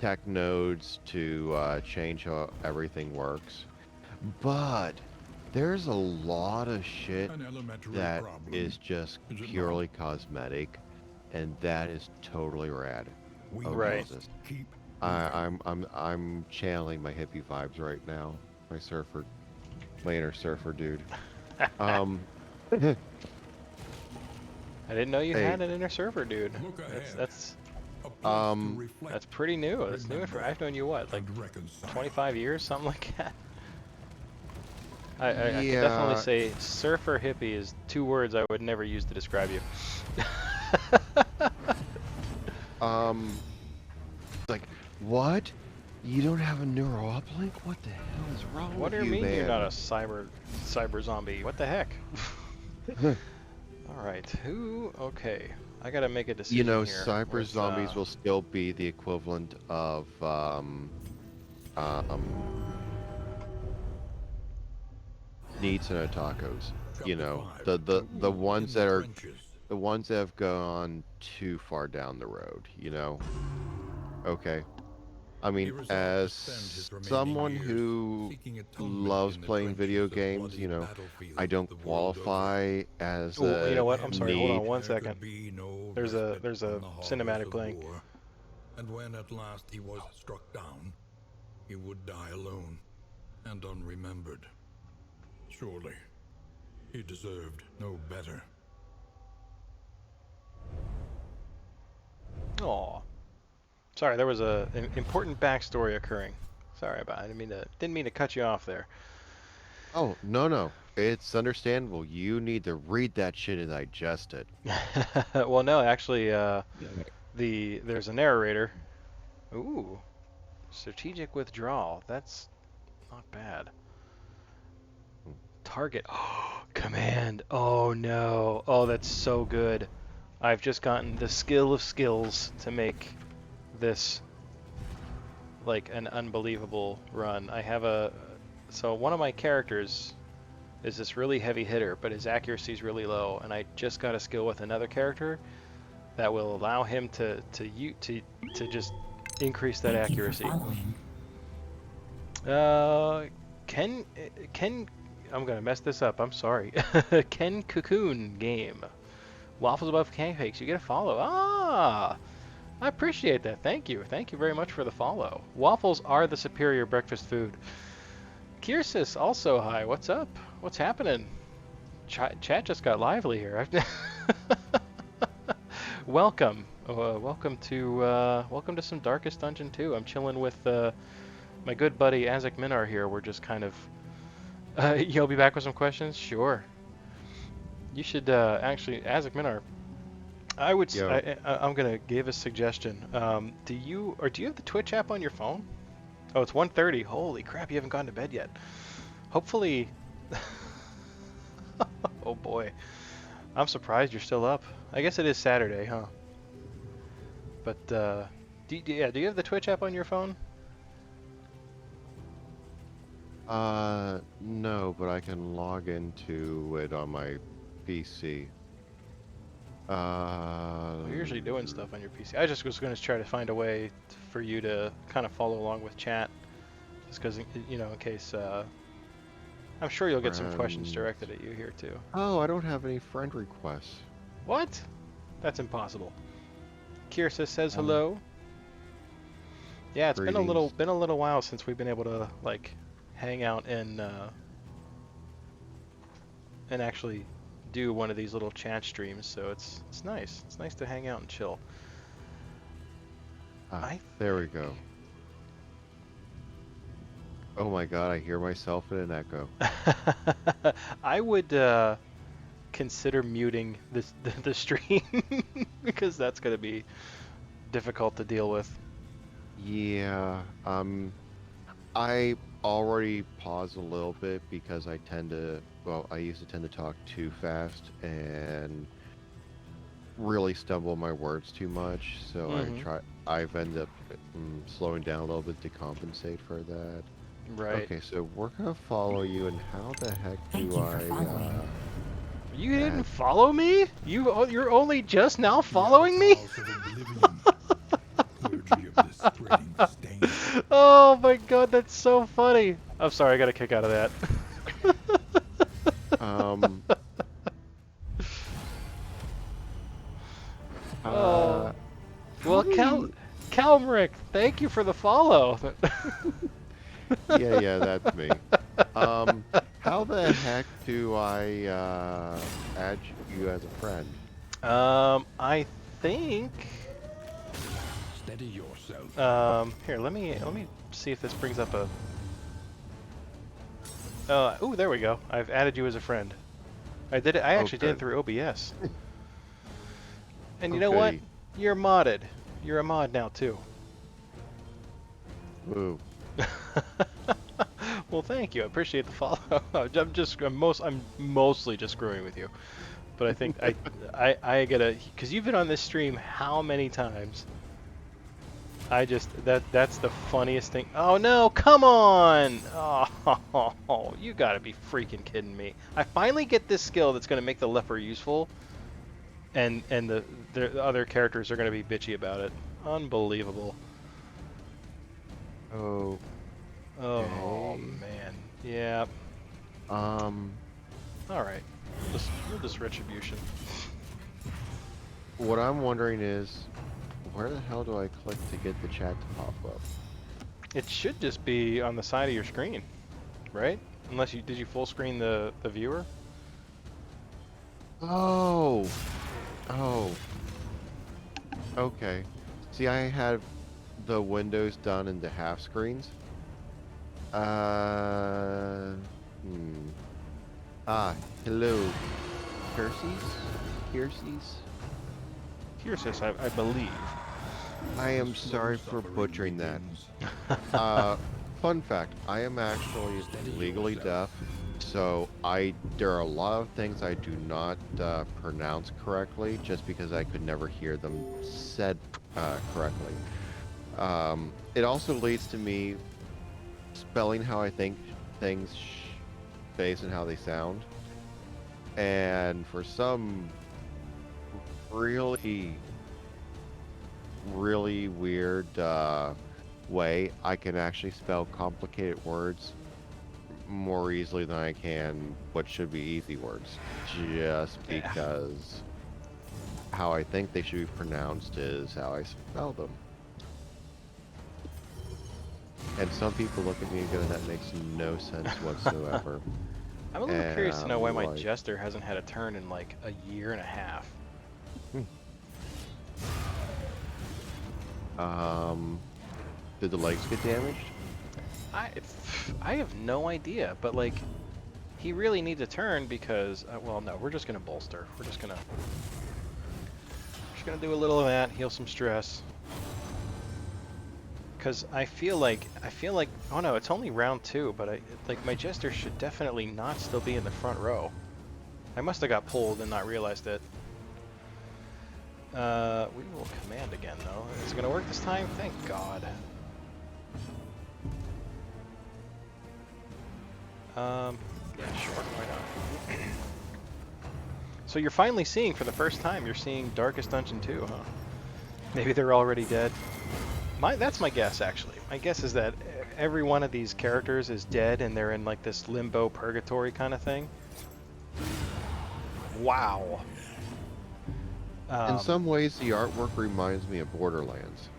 tech nodes to change how everything works. But there's a lot of shit that is just purely cosmetic, and that is totally rad. Oh, Right. Jesus. I'm channeling my hippie vibes right now. My inner surfer dude. I didn't know you Hey. had an inner server, dude. That's pretty new. That's new for I've known you what, like 25 years, something like that. I can definitely say surfer hippie is 2 words I would never use to describe you. Like, what? You don't have a neural uplink? What the hell is wrong What with do you mean man? you're not a cyber zombie? What the heck? All right, okay, I gotta make a decision You know, here. cyber with, zombies will still be the equivalent of needs and otakos. You know, the ones that are the ones that have gone too far down the road. You know. Okay. I mean, as someone who loves playing video games, you know, I don't qualify as Oh, you know a what? I'm sorry. Hold on need. one second. There's a cinematic playing. And when at last he was struck down, he would die alone and unremembered. Surely, he deserved no better. Aw. Sorry, there was an important backstory occurring. Sorry about it. I didn't mean to cut you off there. Oh, no. It's understandable. You need to read that shit and digest it. Well, no, actually, there's a narrator. Ooh, strategic withdrawal. That's not bad. Target. Oh, command. Oh no. Oh, that's so good. I've just gotten the skill of skills to make this like an unbelievable run. So one of my characters is this really heavy hitter, but his accuracy is really low, and I just got a skill with another character that will allow him to just increase that accuracy. Ken, I'm gonna mess this up. I'm sorry. Ken Cocoon game. Waffles above pancakes. You get a follow. Ah, I appreciate that. Thank you. Thank you very much for the follow. Waffles are the superior breakfast food. Kiersis also hi. What's up? What's happening? Chat just got lively here. Welcome. Welcome to some Darkest Dungeon 2. I'm chilling with my good buddy AzicMinar here. We're just kind of you'll be back with some questions? Sure. You should actually, AzicMinar, I would. Yo, I'm gonna give a suggestion. Do you have the Twitch app on your phone? Oh, it's 1:30. Holy crap! You haven't gone to bed yet. Hopefully. Oh boy, I'm surprised you're still up. I guess it is Saturday, huh? But yeah, do you have the Twitch app on your phone? no, but I can log into it on my PC. You're usually doing stuff on your PC. I just was going to try to find a way for you to kind of follow along with chat, just because you know, in case. I'm sure you'll get some questions Friends. directed at you here too. Oh, I don't have any friend requests. What? That's impossible. Kirsa says Um, hello. Yeah, it's Greetings. been a little while since we've been able to like hang out and actually do one of these little chat streams. So it's nice. It's nice to hang out and chill. Ah, I there we think. go. Oh my god, I hear myself in an echo. I would consider muting the stream because that's going to be difficult to deal with. Yeah, I already pause a little bit because I tend to, well, I used to tend to talk too fast and really stumble my words too much, so Hmm. I've ended up slowing down a little bit to compensate for that. Right. Okay, so we're gonna follow you, and how the heck Thank do you for I, following. You didn't add, follow me? You're only just now The following me? avatars of oblivion, clergy of the spreading stain. Oh my god, that's so funny. I'm sorry, I got a kick out of that. um, Oh. how Well, do we, Calmerick, thank you for the follow. yeah, that's me. Um, how the heck do I, add you as a friend? I think. Steady yourself. Here, let me see if this brings up a. Ooh, there we go. I've added you as a friend. I did it. I Oh, actually did it good. through OBS. And you Oh, know what? goody. You're modded. You're a mod now too. Ooh. Well, thank you. I appreciate the follow. I'm mostly just screwing with you. But I think I gotta, because you've been on this stream how many times? That's the funniest thing. Oh no, come on! Oh, you gotta be freaking kidding me. I finally get this skill that's gonna make the leper useful, and the other characters are gonna be bitchy about it. Unbelievable. Oh. Oh Okay. man. Yeah. Um, All right. We'll just retribution. what I'm wondering is, where the hell do I click to get the chat to pop up? It should just be on the side of your screen, right? Unless did you full screen the viewer? Oh. Oh. Okay. See, I had the windows done into half screens. Hmm. Ah, hello. Pierces? Pierces? Here says I believe. I am The slow sorry for suffering butchering that. begins. Fun fact, I am actually legally deaf, so there are a lot of things I do not pronounce correctly just because I could never hear them said correctly. It also leads to me spelling how I think things based on how they sound. And for some really, really weird way, I can actually spell complicated words more easily than I can what should be easy words. Just Yeah. because how I think they should be pronounced is how I spell them. And some people look at me and go, that makes no sense whatsoever. I'm a little And curious to know why I'm my like, jester hasn't had a turn in like a year and a half. did the legs get damaged? I have no idea, but like, he really needs a turn because, well, no, we're just gonna bolster. We're just gonna. Just gonna do a little of that, heal some stress. Because I feel like, oh no, it's only round 2, but like my Jester should definitely not still be in the front row. I must have got pulled and not realized it. We will command again though. Is it gonna work this time? Thank God. Yeah, sure, why not? So you're finally seeing, for the first time, you're seeing Darkest Dungeon 2, huh? Maybe they're already dead. That's my guess, actually. My guess is that every one of these characters is dead and they're in like this limbo purgatory kind of thing. Wow. In some ways, the artwork reminds me of Borderlands.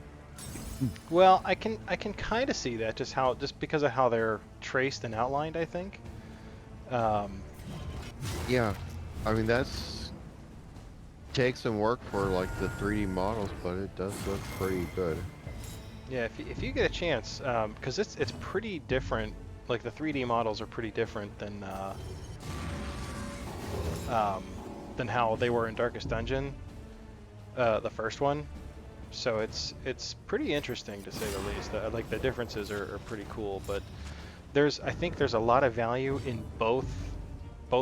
Well, I can kind of see that, just because of how they're traced and outlined, I think. Yeah, I mean takes some work for like the 3D models, but it does look pretty good. Yeah, if you get a chance, because it's pretty different. Like the 3D models are pretty different than how they were in Darkest Dungeon, the first one. So it's pretty interesting to say the least. Like the differences are pretty cool, but I think there's a lot of value in both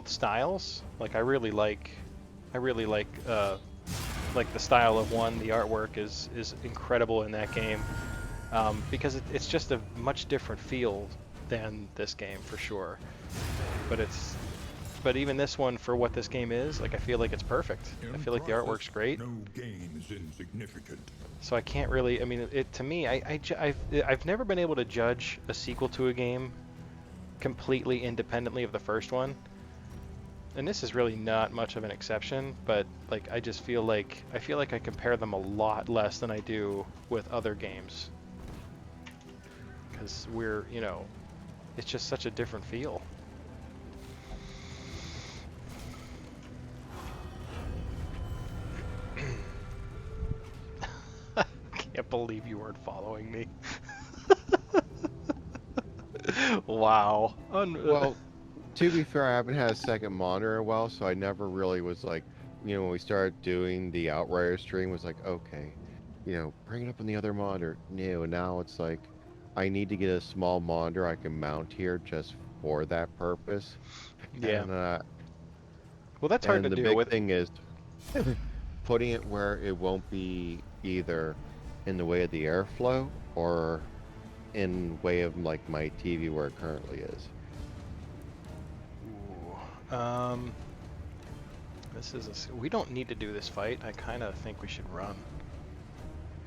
styles. Like I really like the style of one. The artwork is incredible in that game, because it's just a much different feel than this game for sure. But even this one, for what this game is, like I feel like it's perfect. I feel like the artwork's great. No gain is insignificant. So I can't really. I mean, to me, I've never been able to judge a sequel to a game completely independently of the first one. And this is really not much of an exception, but like I just feel like I compare them a lot less than I do with other games. Because it's just such a different feel. Can't believe you weren't following me. Wow. Well, to be fair, I haven't had a second monitor in a while, so I never really was like, when we started doing the Outrider stream, was like, okay, bring it up on the other monitor. No, now it's like, I need to get a small monitor I can mount here just for that purpose. Yeah. And, well, that's hard to the do. big thing is putting it where it won't be either in the way of the airflow or in way of like my TV where it currently is. Ooh. We don't need to do this fight. I kind of think we should run.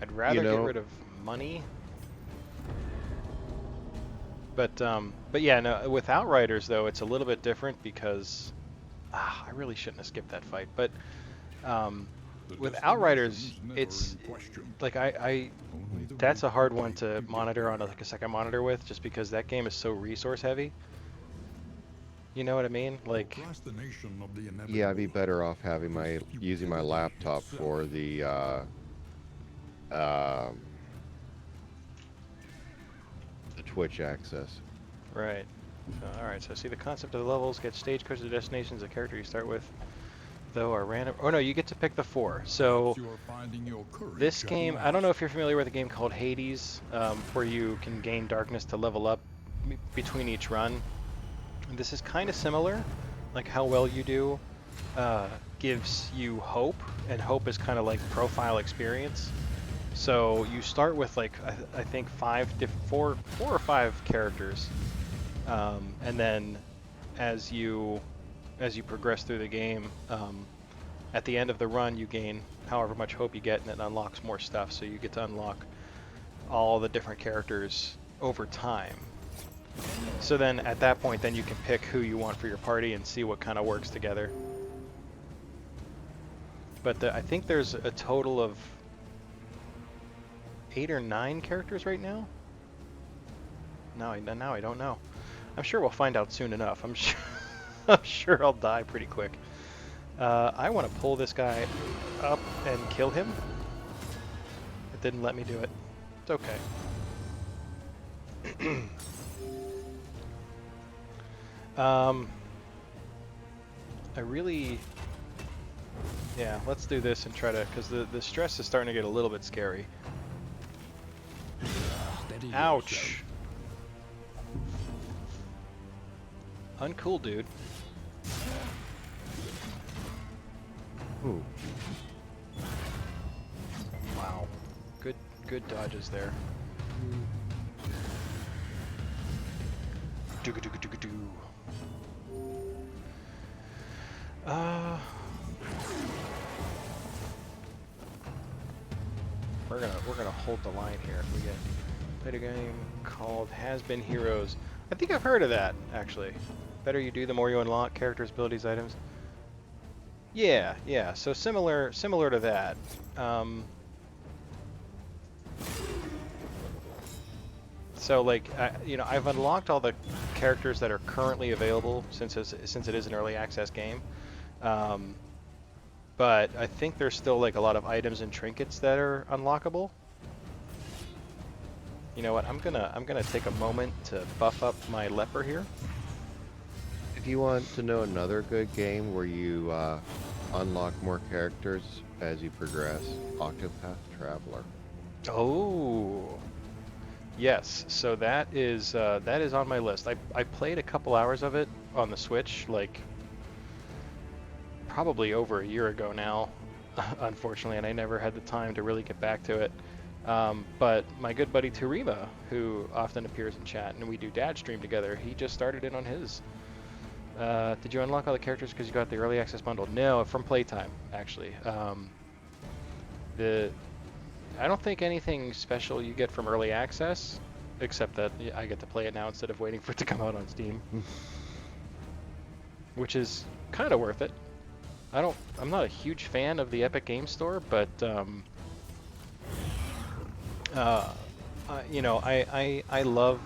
I'd rather get rid of money. But yeah, no, with Outriders though, it's a little bit different because I really shouldn't have skipped that fight. But with Outriders, it's like that's a hard one to monitor on like a second monitor with, just because that game is so resource heavy. You know what I mean? Like, yeah, I'd be better off using my laptop for the Twitch access. Right. All right. So see the concept of the levels. Get stagecoach to destinations. The character you start with, though, are random. Oh no, you get to pick the 4. So this game, I don't know if you're familiar with a game called Hades, where you can gain darkness to level up between each run. This is kind of similar, like how well you do gives you hope, and hope is kind of like profile experience. So you start with like I think 4 or 5 characters, and then as you progress through the game, at the end of the run you gain however much hope you get, and it unlocks more stuff. So you get to unlock all the different characters over time. So then at that point, then you can pick who you want for your party and see what kind of works together. But I think there's a total of 8 or 9 characters right now. Now I don't know. I'm sure we'll find out soon enough. I'm sure I'll die pretty quick. I want to pull this guy up and kill him. It didn't let me do it. It's okay. Yeah, let's do this and try to, because the stress is starting to get a little bit scary. Steady Ouch! yourself. Uncool, dude. Ooh. Wow. Good dodges there. Doo-ga-doo-ga-doo-ga-doo. We're gonna hold the line here. We played a game called Has Been Heroes. I think I've heard of that actually. Better you do, the more you unlock characters, abilities, items. Yeah. So similar to that. So like, I've unlocked all the characters that are currently available since it is an early access game. But I think there's still like a lot of items and trinkets that are unlockable. You know what? I'm gonna take a moment to buff up my leper here. If you want to know another good game where you unlock more characters as you progress, Octopath Traveler. Oh, yes. So that is on my list. I played a couple hours of it on the Switch, like probably over a year ago now, unfortunately, and I never had the time to really get back to it. But my good buddy Tarima, who often appears in chat, and we do Dad Stream together, he just started it on his. Did you unlock all the characters because you got the early access bundle? No, from playtime, actually. I don't think anything special you get from early access, except that I get to play it now instead of waiting for it to come out on Steam, which is kind of worth it. I'm not a huge fan of the Epic Game Store, but I love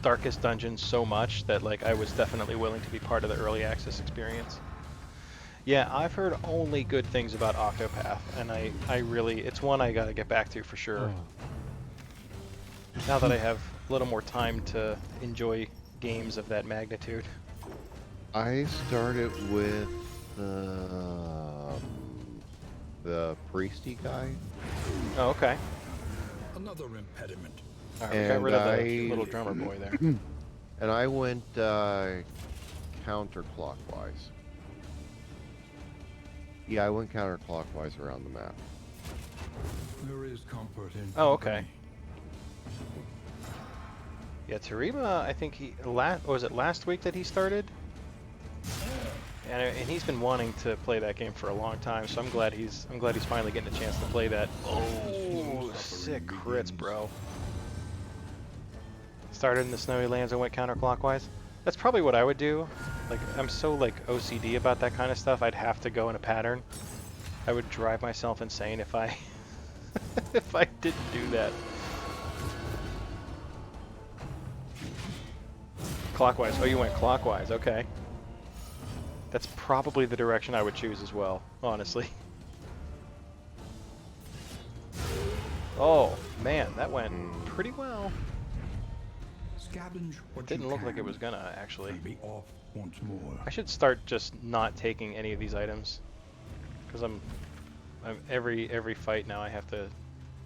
Darkest Dungeon so much that like I was definitely willing to be part of the early access experience. Yeah, I've heard only good things about Octopath, and I really, it's one I gotta get back to for sure. Now that I have a little more time to enjoy games of that magnitude. I started with the priesty guy. Oh, okay. Another impediment. All right, we got rid of the little drummer boy there. And I went counterclockwise. Yeah, I went counterclockwise around the map. There is comfort in Oh, okay. company. Yeah, Tarima, I think was it last week that he started? And he's been wanting to play that game for a long time, so I'm glad he's finally getting a chance to play that. Oh, sick crits, bro. Started in the snowy lands and went counterclockwise. That's probably what I would do. Like, I'm so like OCD about that kind of stuff. I'd have to go in a pattern. I would drive myself insane if I if I didn't do that. Clockwise. Oh, you went clockwise. Okay. That's probably the direction I would choose as well, honestly. Oh, man, that went pretty well. Scavenge what Didn't you look like it can was gonna, actually. and be off once more. I should start just not taking any of these items. Because I'm every fight now I have to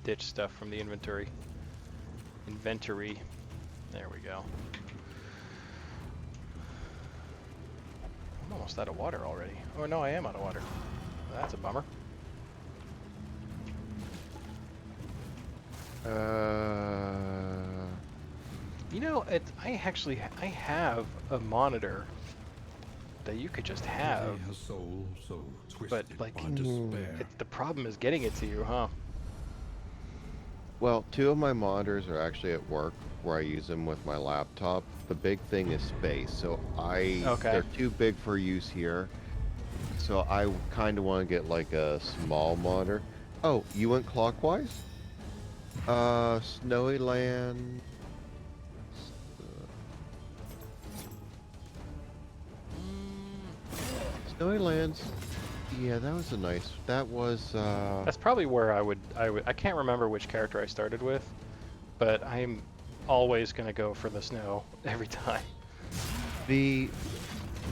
ditch stuff from the inventory. There we go. I'm almost out of water already. Oh no, I am out of water. That's a bummer. You know, I have a monitor that you could just have, A soul so but twisted like, by despair. the problem is getting it to you, huh? Well, two of my monitors are actually at work where I use them with my laptop. The big thing is space, so they're too big for use here. So I kind of want to get like a small monitor. Oh, you went clockwise? Snowy Land. Snowy Lands. Yeah, that was a nice. That was. That's probably where I can't remember which character I started with, but I'm always gonna go for the snow every time. The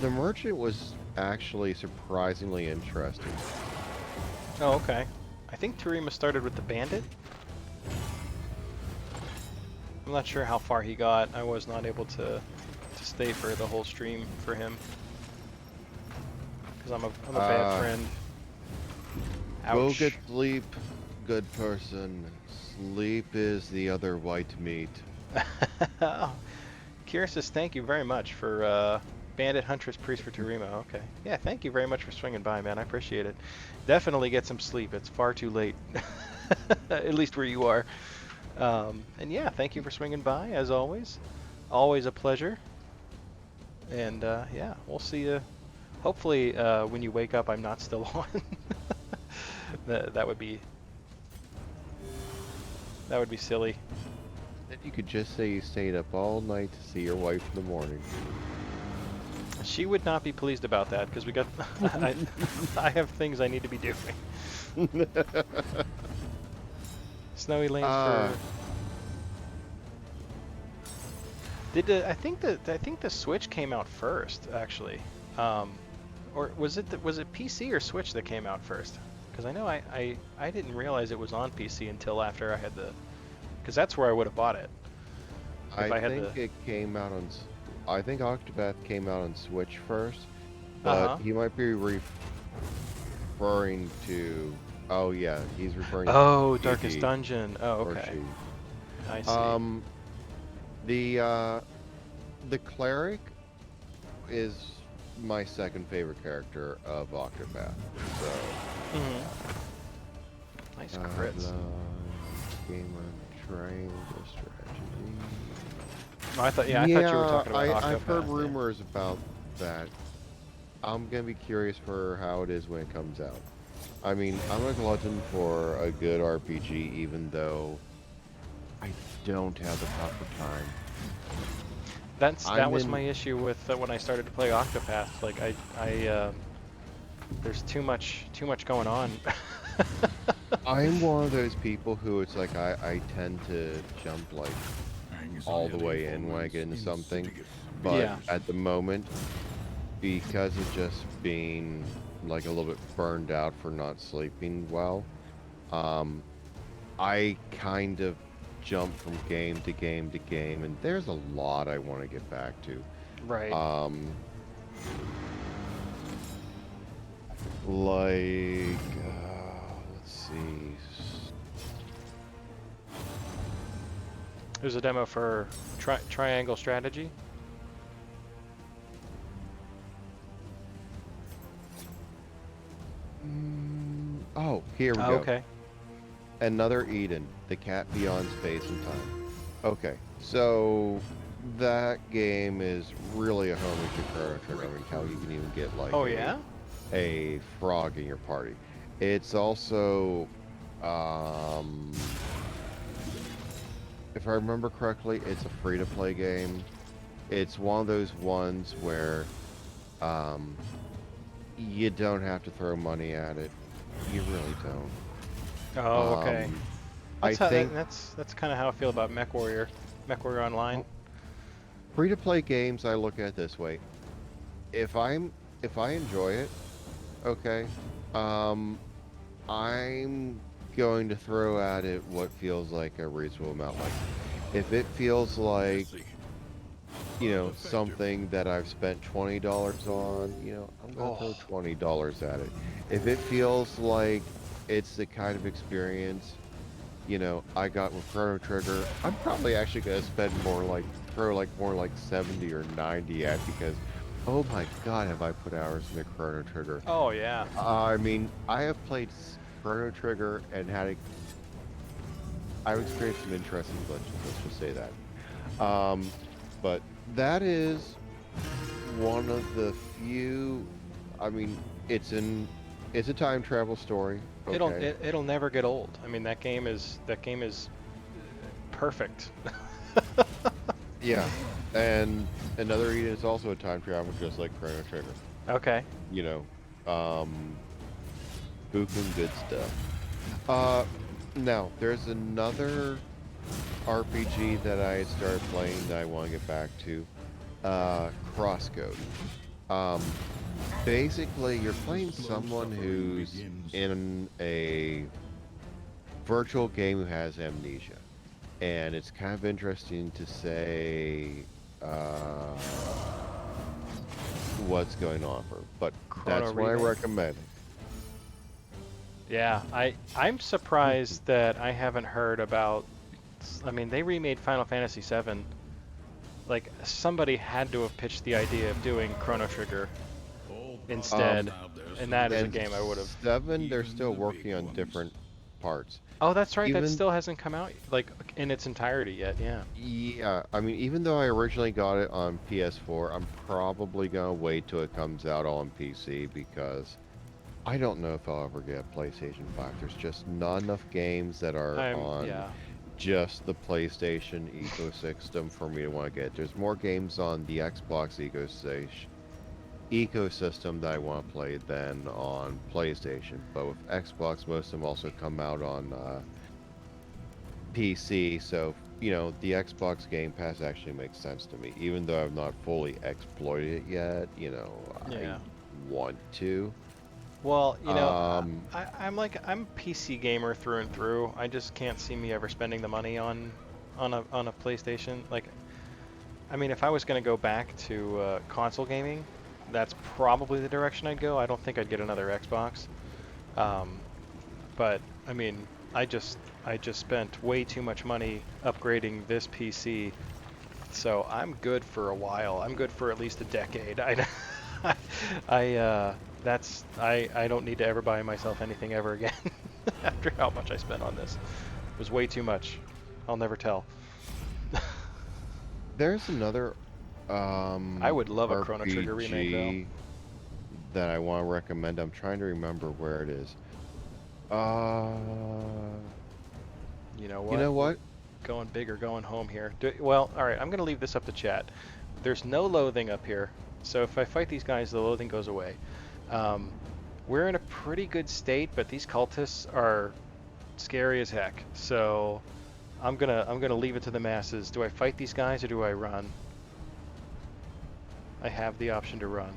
merchant was actually surprisingly interesting. Oh, okay. I think Tarima started with the bandit. I'm not sure how far he got. I was not able to stay for the whole stream for him. Because I'm a bad friend. Go Ouch. get sleep, good person. Sleep is the other white meat. Kira says, thank you very much for Bandit Huntress Priest for Tarima. Okay. Yeah, thank you very much for swinging by, man. I appreciate it. Definitely get some sleep. It's far too late. At least where you are. And yeah, thank you for swinging by, as always. Always a pleasure. And yeah, we'll see you. Hopefully, when you wake up, I'm not still on. That would be silly. Then you could just say you stayed up all night to see your wife in the morning. She would not be pleased about that because we got. I have things I need to be doing. Snowy lanes for. I think the Switch came out first actually, or was it PC or Switch that came out first? Because I know I didn't realize it was on PC until after I had the, because that's where I would have bought it. I think it came out on. I think Octopath came out on Switch first, but Uh-huh. he might be referring to. Oh yeah, he's referring to. Oh, VOD Darkest Dungeon. Oh, or okay. she. I see. The cleric is my second favorite character of Octopath. So. Nice crits. Game of triangle strategy. Oh, I thought you were talking about Octopath. I've heard yeah. rumors about that. I'm gonna be curious for how it is when it comes out. I mean, I'm a glutton for a good RPG, even though I don't have the proper time. That was my issue with when I started to play Octopath. Like there's too much going on. I'm one of those people who it's like I tend to jump like all the way in when I get into something, but Yeah. at the moment, because of just being like a little bit burned out for not sleeping well, I kind of jump from game to game to game, and there's a lot I want to get back to. Right. Like, let's see. There's a demo for Triangle Strategy. Oh, here we go. Okay. Another Eden, the cat beyond space and time. Okay, so that game is really a homage to Chrono Trigger. I mean, how you can even get like a frog in your party. It's also, if I remember correctly, it's a free-to-play game. It's one of those ones where you don't have to throw money at it. You really don't. Oh, okay. I think that's kind of how I feel about MechWarrior Online. Free-to-play games, I look at it this way: if I enjoy it, okay, I'm going to throw at it what feels like a reasonable amount. Like, if it feels like, you know, something that I've spent $20 on, you know, I'm gonna throw $20 at it. If it feels like it's the kind of experience, you know, I got with Chrono Trigger, I'm probably actually gonna spend more like, throw like more like 70 or 90 at, because oh my god, have I put hours into Chrono Trigger. Oh yeah. I mean, I have played Chrono Trigger and I've experienced some interesting glitches, let's just say that. But that is one of the few, I mean, it's a time travel story. Okay. It'll never get old. I mean, that game is perfect. Yeah, and Another Eden is also a time travel, just like Chrono Trigger. Okay. You know, bukum good stuff. Now there's another RPG that I started playing that I want to get back to, Crosscode. Basically, you're playing someone who's in a virtual game who has amnesia. And it's kind of interesting to say uh, what's going on for, but Chrono that's what I remake. recommend. Yeah, I'm surprised that I haven't heard about. I mean, they remade Final Fantasy VII. Like somebody had to have pitched the idea of doing Chrono Trigger instead, and that is a And game I would have. 7, they're still working on different parts. Oh, that's right. That Even still hasn't come out like in its entirety yet. Yeah. Yeah, I mean, even though I originally got it on PS4, I'm probably gonna wait till it comes out on PC because I don't know if I'll ever get a PlayStation 5. There's just not enough games that are on Yeah. just the PlayStation ecosystem for me to want to get. There's more games on the Xbox ecosystem that I want to play than on PlayStation. But with Xbox, most of them also come out on PC, so the Xbox Game Pass actually makes sense to me, even though I've not fully exploited it yet. I Yeah. want to. Well, Um, I'm PC gamer through and through. I just can't see me ever spending the money on a PlayStation. Like, I mean, if I was going to go back to console gaming, that's probably the direction I'd go. I don't think I'd get another Xbox. Um, but I mean, I just spent way too much money upgrading this PC, so I'm good for a while. I'm good for at least a decade. I don't need to ever buy myself anything ever again after how much I spent on this. It was way too much. I'll never tell. there's another I would love a Chrono Trigger remake though. RPG that I want to recommend. I'm trying to remember where it is. Uh, You know you what? know We're what? going big or going home here. Well, all right. I'm gonna leave this up to chat. There's no loathing up here, so if I fight these guys, the loathing goes away. Um, we're in a pretty good state, but these cultists are scary as heck. So I'm gonna leave it to the masses. Do I fight these guys or do I run? I have the option to run.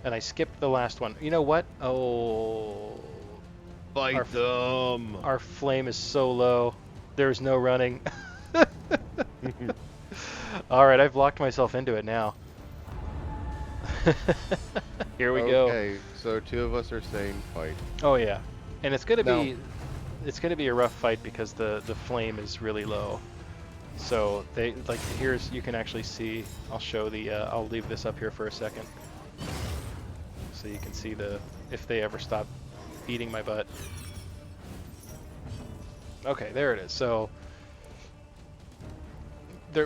And I skipped the last one. You know what? Oh, Fight them. our flame is so low. There's no running. All right, I've locked myself into it now. Here we go. Okay, so two of us are saying fight. Oh yeah, and it's gonna Now- be a rough fight because the flame is really low. So you can actually see. I'll show the. I'll leave this up here for a second, so you can see if they ever stop beating my butt. Okay, there it is. So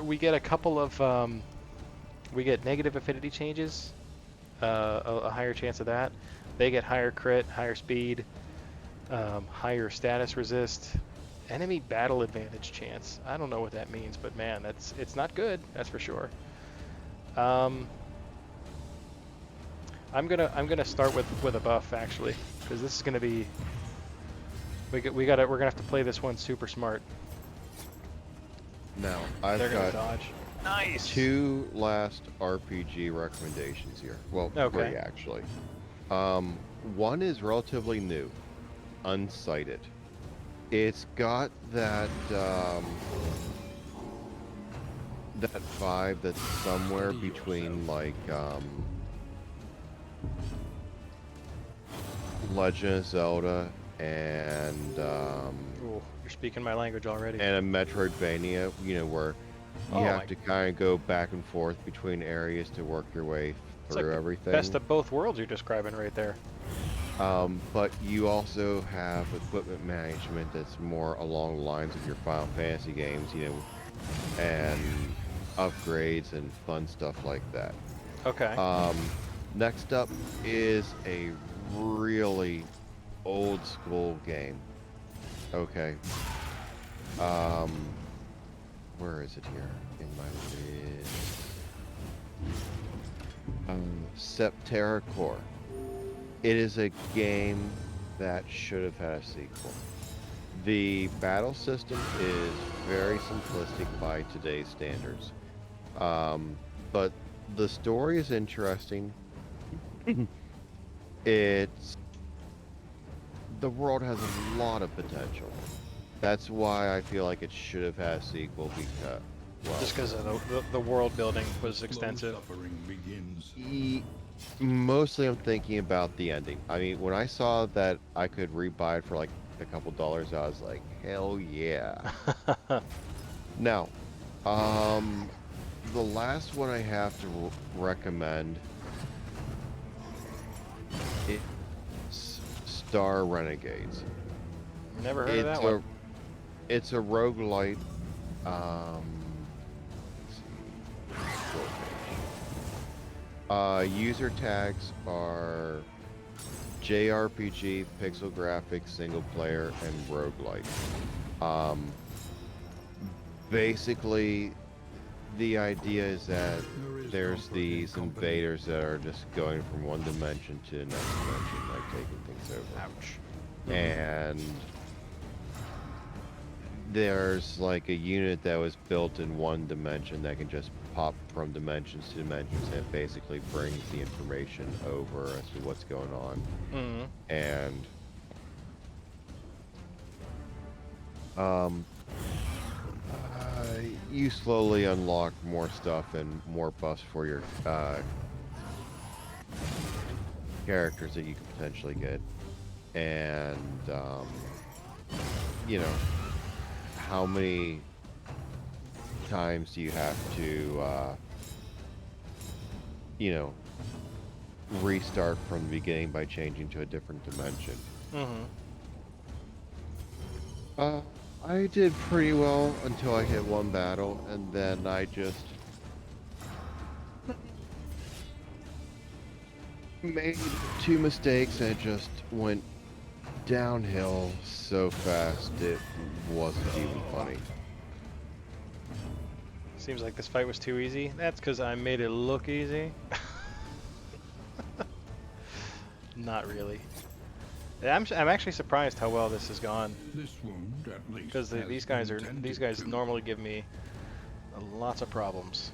we get a couple of we get negative affinity changes, a higher chance of that. They get higher crit, higher speed, higher status resist, enemy battle advantage chance. I don't know what that means, but man, it's not good. That's for sure. I'm gonna start with a buff actually, because this is gonna be we're gonna have to play this one super smart. Now, I've They're gonna got dodge. Nice. two last RPG recommendations here. Well, Okay. three actually. One is relatively new, Unsighted. It's got that that vibe that's somewhere between like Legend of Zelda and Ooh, you're speaking my language already. a Metroidvania, where you Oh have my- to kind of go back and forth between areas to work your way It's through like the everything. best of both worlds you're describing right there. But you also have equipment management that's more along the lines of your Final Fantasy games, and upgrades and fun stuff like that. Okay. Next up is a really old school game. Okay. Where is it here in my list? Septerra Core. It is a game that should have had a sequel. The battle system is very simplistic by today's standards. But the story is interesting. It's the world has a lot of potential. That's why I feel like it should have had a sequel because, well, Just because of the world building was Slow extensive. suffering begins. mostly I'm thinking about the ending. I mean, when I saw that I could rebuy it for like a couple dollars, I was like, hell yeah. Now, um, the last one I have to recommend is Star Renegades. Never heard of It's that one. it's a roguelite. Let's see, short page. User tags are JRPG, pixel graphics, single player, and roguelite. Basically, the idea is that There is there's comfort in these company. invaders that are just going from one dimension to the next dimension, like taking things over. Ouch. And there's like a unit that was built in one dimension that can just pop from dimensions to dimensions, and it basically brings the information over as to what's going on. Mm-hmm. And um, you slowly unlock more stuff and more buffs for your characters that you can potentially get. And you know, how many times do you have to you know, restart from the beginning by changing to a different dimension? Mm-hmm. I did pretty well until I hit one battle, and then I just made two mistakes, and it just went downhill so fast it wasn't even funny. Seems like this fight was too easy. That's because I made it look easy. Not really. Yeah, I'm actually surprised how well this has gone, This wound, at least, because has these been guys tended to. normally give me lots of problems.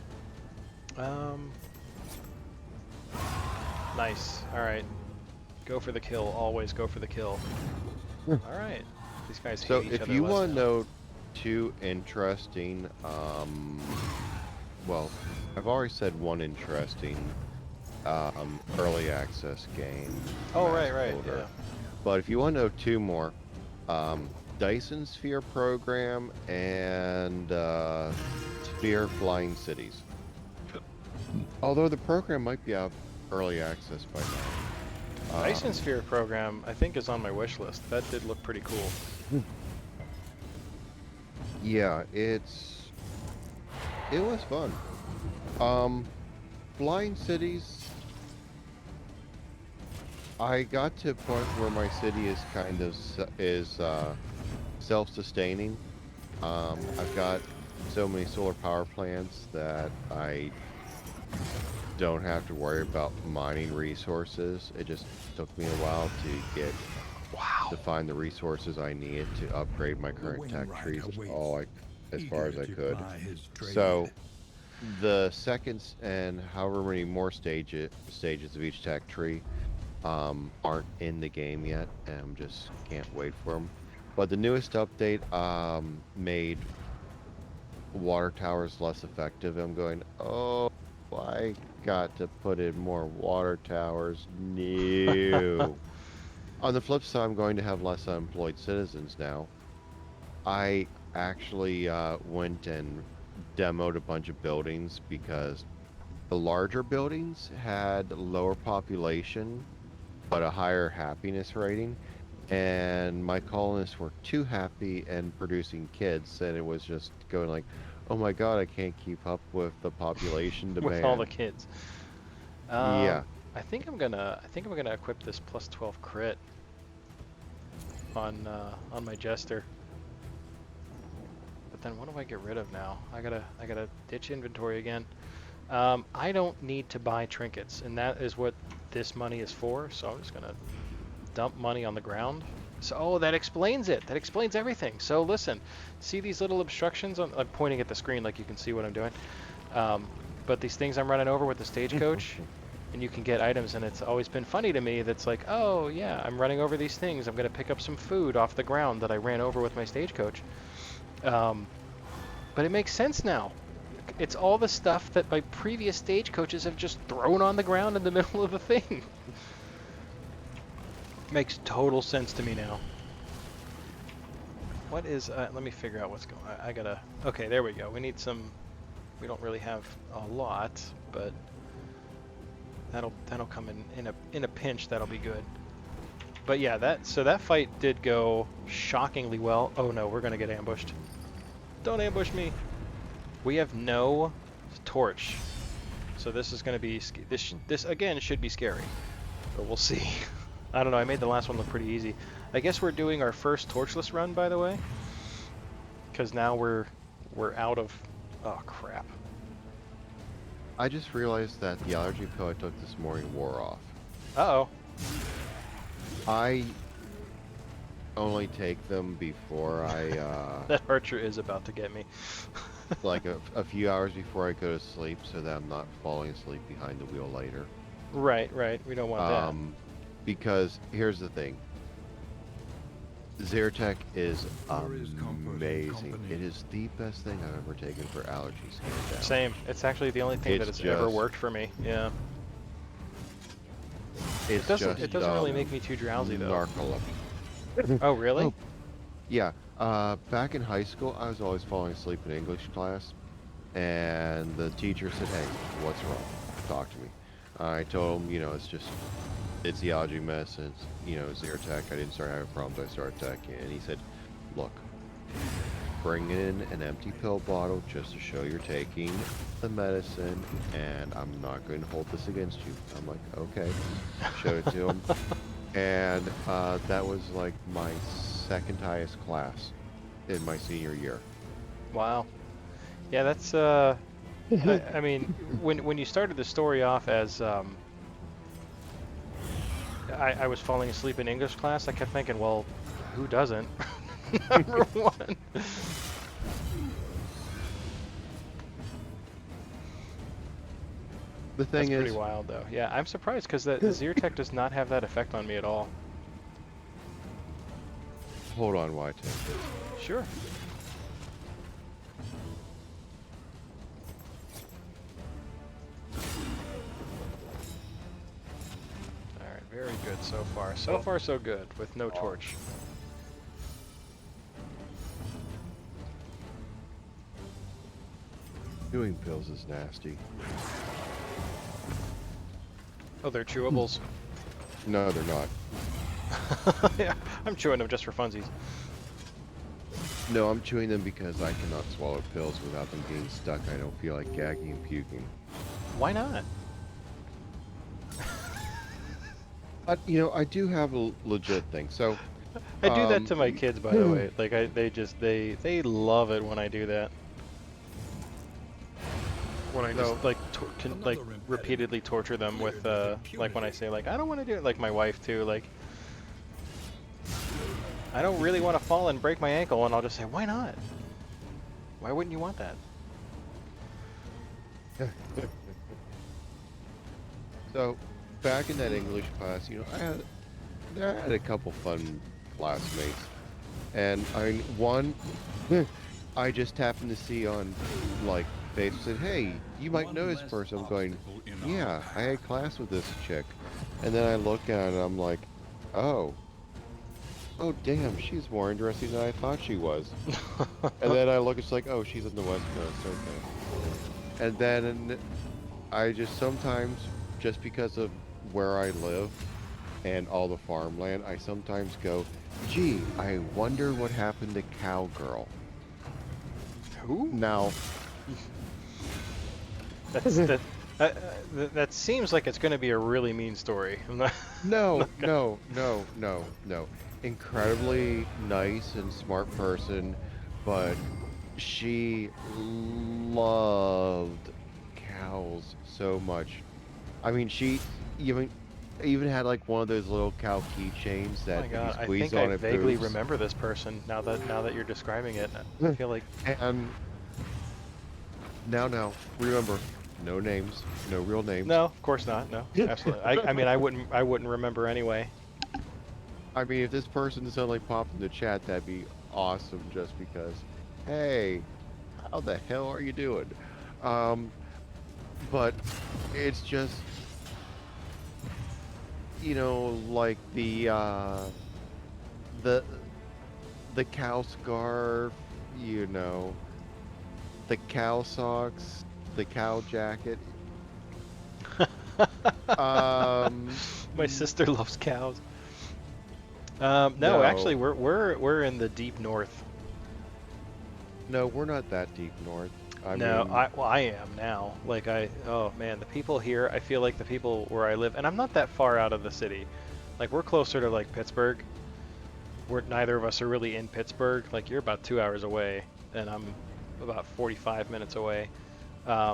Nice. All right, go for the kill. Always go for the kill. All right. These guys So hate each if other you less want to now. know two interesting, well, I've already said one interesting early access game. Oh, Mass right, Builder. yeah. But if you want to know two more, Dyson Sphere Program and Sphere Flying Cities. Although the program might be out of early access by now. Dyson Sphere program, I think, is on my wish list. That did look pretty cool. Yeah, it was fun. Flying Cities, I got to a point where my city is kind of self-sustaining. I've got so many solar power plants that I don't have to worry about mining resources. It just took me a while to get to find the resources I needed to upgrade my current tech trees as far as I could. So the seconds and however many more stages of each tech tree aren't in the game yet, and just can't wait for them. But the newest update made water towers less effective. I'm going, oh, I got to put in more water towers. No. On the flip side, I'm going to have less unemployed citizens now. I actually went and demoed a bunch of buildings because the larger buildings had lower population but a higher happiness rating, and my colonists were too happy and producing kids, and it was just going like, oh my god, I can't keep up with the population demand. With all the kids. Yeah. I think I'm gonna equip this plus 12 crit on my jester. But then what do I get rid of now? I gotta ditch inventory again. I don't need to buy trinkets, and that is what this money is for. So I'm just gonna dump money on the ground. So, oh, that explains it. That explains everything. So listen, see these little obstructions? I'm pointing at the screen like you can see what I'm doing. but these things I'm running over with the stagecoach, and you can get items, and it's always been funny to me that's like, oh yeah, I'm running over these things, I'm gonna pick up some food off the ground that I ran over with my stagecoach. But it makes sense now. It's all the stuff that my previous stagecoaches have just thrown on the ground in the middle of the thing. Makes total sense to me now. What is, let me figure out what's going on. I gotta, okay, there we go. We need some, we don't really have a lot, but that'll come in a pinch, that'll be good. But yeah, so that fight did go shockingly well. Oh no, we're gonna get ambushed. Don't ambush me. We have no torch. So this is gonna be, this again should be scary, but we'll see. I don't know, I made the last one look pretty easy. I guess we're doing our first torchless run, by the way. Because now we're out of, oh crap. I just realized that the allergy pill I took this morning wore off. Uh-oh. I only take them before I, That archer is about to get me. like a few hours before I go to sleep so that I'm not falling asleep behind the wheel later. Right, we don't want that. Because here's the thing. Zyrtec is amazing. It is the best thing I've ever taken for allergies. Hands down. Same. It's actually the only thing that has ever worked for me. Yeah. It doesn't really make me too drowsy though. Narcolepsy. Oh really? Oh, yeah. Back in high school, I was always falling asleep in English class, and the teacher said, "Hey, what's wrong? Talk to me." I told him, you know, it's the allergy medicine, you know, Zyrtec. I didn't start having problems, I started taking it. And he said, look, bring in an empty pill bottle just to show you're taking the medicine, and I'm not going to hold this against you. I'm like, okay. Showed it to him. And that was like my second highest class in my senior year. Wow. Yeah, that's, I mean, when you started the story off as, I was falling asleep in English class, I kept thinking, well, who doesn't? Number one. The thing That's pretty wild, though. Yeah, I'm surprised because the Zyrtec does not have that effect on me at all. Hold on, while I take this. Sure. Alright, very good so far. So far, so good, with no torch. Chewing pills is nasty. Oh, they're chewables. No, they're not. Yeah, I'm chewing them just for funsies. No, I'm chewing them because I cannot swallow pills without them getting stuck. I don't feel like gagging and puking. Why not? You know, I do have a legit thing. So I do that to my kids, by the way. Like, they love it when I do that. When I just like repeatedly torture them with like when I say like I don't want to do it, like my wife too, like I don't really want to fall and break my ankle, and I'll just say, why not? Why wouldn't you want that? So back in that English class, you know, I had a couple fun classmates, and I mean, one I just happened to see on like Facebook, said, hey, you might know this person. I'm going, yeah, I had class with this chick, and then I look at it and I'm like, oh damn, she's more interesting than I thought she was. And then I look, it's like, oh, she's on the West Coast, okay. And then I just sometimes, just because of where I live and all the farmland, I sometimes go, gee, I wonder what happened to Cowgirl. Who? Now, that seems like it's going to be a really mean story. no. Incredibly nice and smart person, but she loved cows so much. I mean, she even had like one of those little cow keychains that oh my God, you squeeze I think on I it. vaguely boosts. remember this person now that you're describing it. I feel like And now remember, No names, no real names. No, of course not. No, absolutely. I mean, I wouldn't remember anyway. I mean, if this person suddenly popped in the chat, that'd be awesome just because, hey, how the hell are you doing? Um, but it's just, like the the cow scarf, the cow socks, the cow jacket. Um, My sister loves cows. No, actually, no, we're in the deep north. no, we're not that deep north. I No, mean, I am now. Like oh man, the people here, I feel like the people where I live, and I'm not that far out of the city. Like we're closer to like Pittsburgh. We're neither of us are really in Pittsburgh. Like you're about 2 hours away, and I'm about 45 minutes away.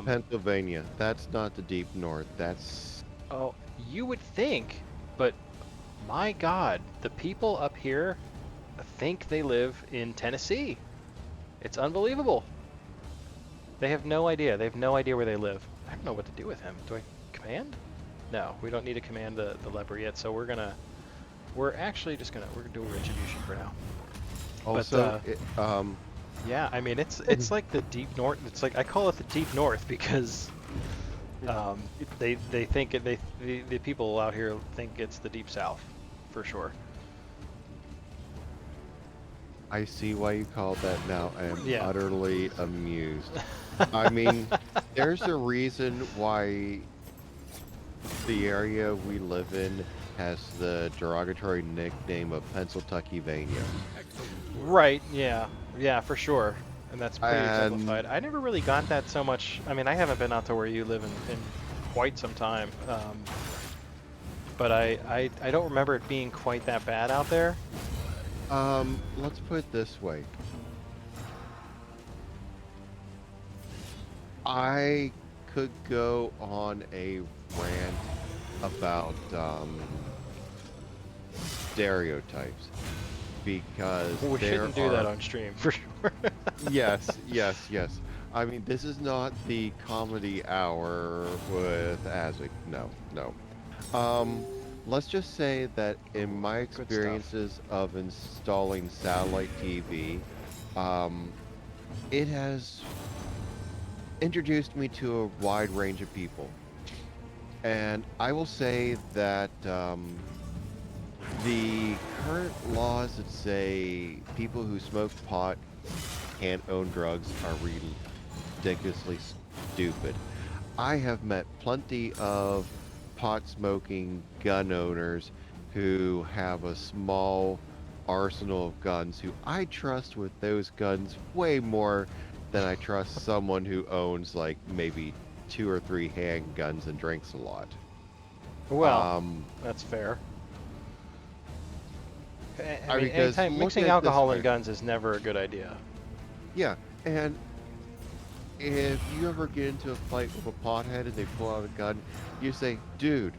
Pennsylvania, that's not the deep north. That's Oh, you would think, but my God, the people up here think they live in Tennessee. It's unbelievable. They have no idea. They have no idea where they live. I don't know what to do with him. Do I command? No, we don't need to command the leper yet, so we're actually just gonna do a retribution for now. also, Yeah, I mean it's like the deep north. It's like I call it the deep north because they think the people out here think it's the deep south, for sure. I see why you call that now. I am Yeah. utterly amused. I mean, there's a reason why the area we live in has the derogatory nickname of Pennsylvania. Right. Yeah. Yeah, for sure. And that's pretty And exemplified. I never really got that so much. I mean, I haven't been out to where you live in quite some time. But I don't remember it being quite that bad out there. let's put it this way. I could go on a rant about stereotypes because We there shouldn't do that are on stream, for sure. yes, yes, yes. I mean, this is not the comedy hour with Azic. No, no. Let's just say that in my Good stuff. experiences of installing satellite TV, it has introduced me to a wide range of people. And I will say that the current laws that say people who smoke pot can't own drugs are ridiculously stupid. I have met plenty of pot smoking gun owners who have a small arsenal of guns who I trust with those guns way more than I trust someone who owns like maybe 2 or 3 handguns and drinks a lot. Well, that's fair. I mean, because anytime look mixing at it this alcohol and way. guns is never a good idea. Yeah, and if you ever get into a fight with a pothead and they pull out a gun, you say, dude,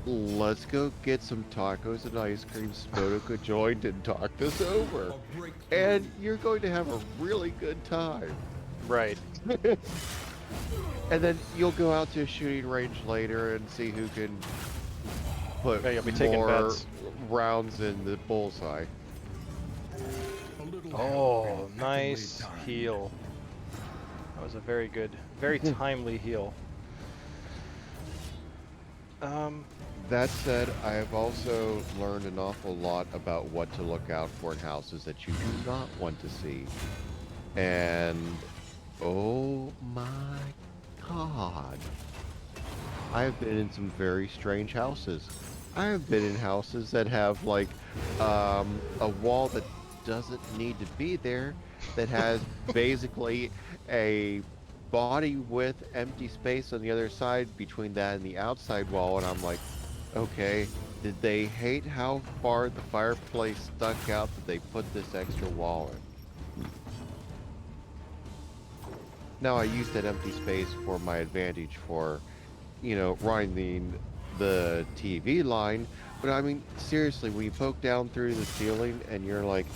let's go get some tacos and ice cream, smoke a joint, and talk this over. And you're going to have a really good time. Right. And then you'll go out to a shooting range later and see who can put Yeah, you'll be taking more bets. rounds in the bullseye. Oh, nice heal. That was a very good, very timely heal. That said, I have also learned an awful lot about what to look out for in houses that you do not want to see. And oh my god, I have been in some very strange houses. I have been in houses that have like a wall that doesn't need to be there, that has basically a body width empty space on the other side between that and the outside wall, and I'm like, okay, did they hate how far the fireplace stuck out that they put this extra wall in? Now I use that empty space for my advantage for, running the TV line, but I mean, seriously, when you poke down through the ceiling and you're like,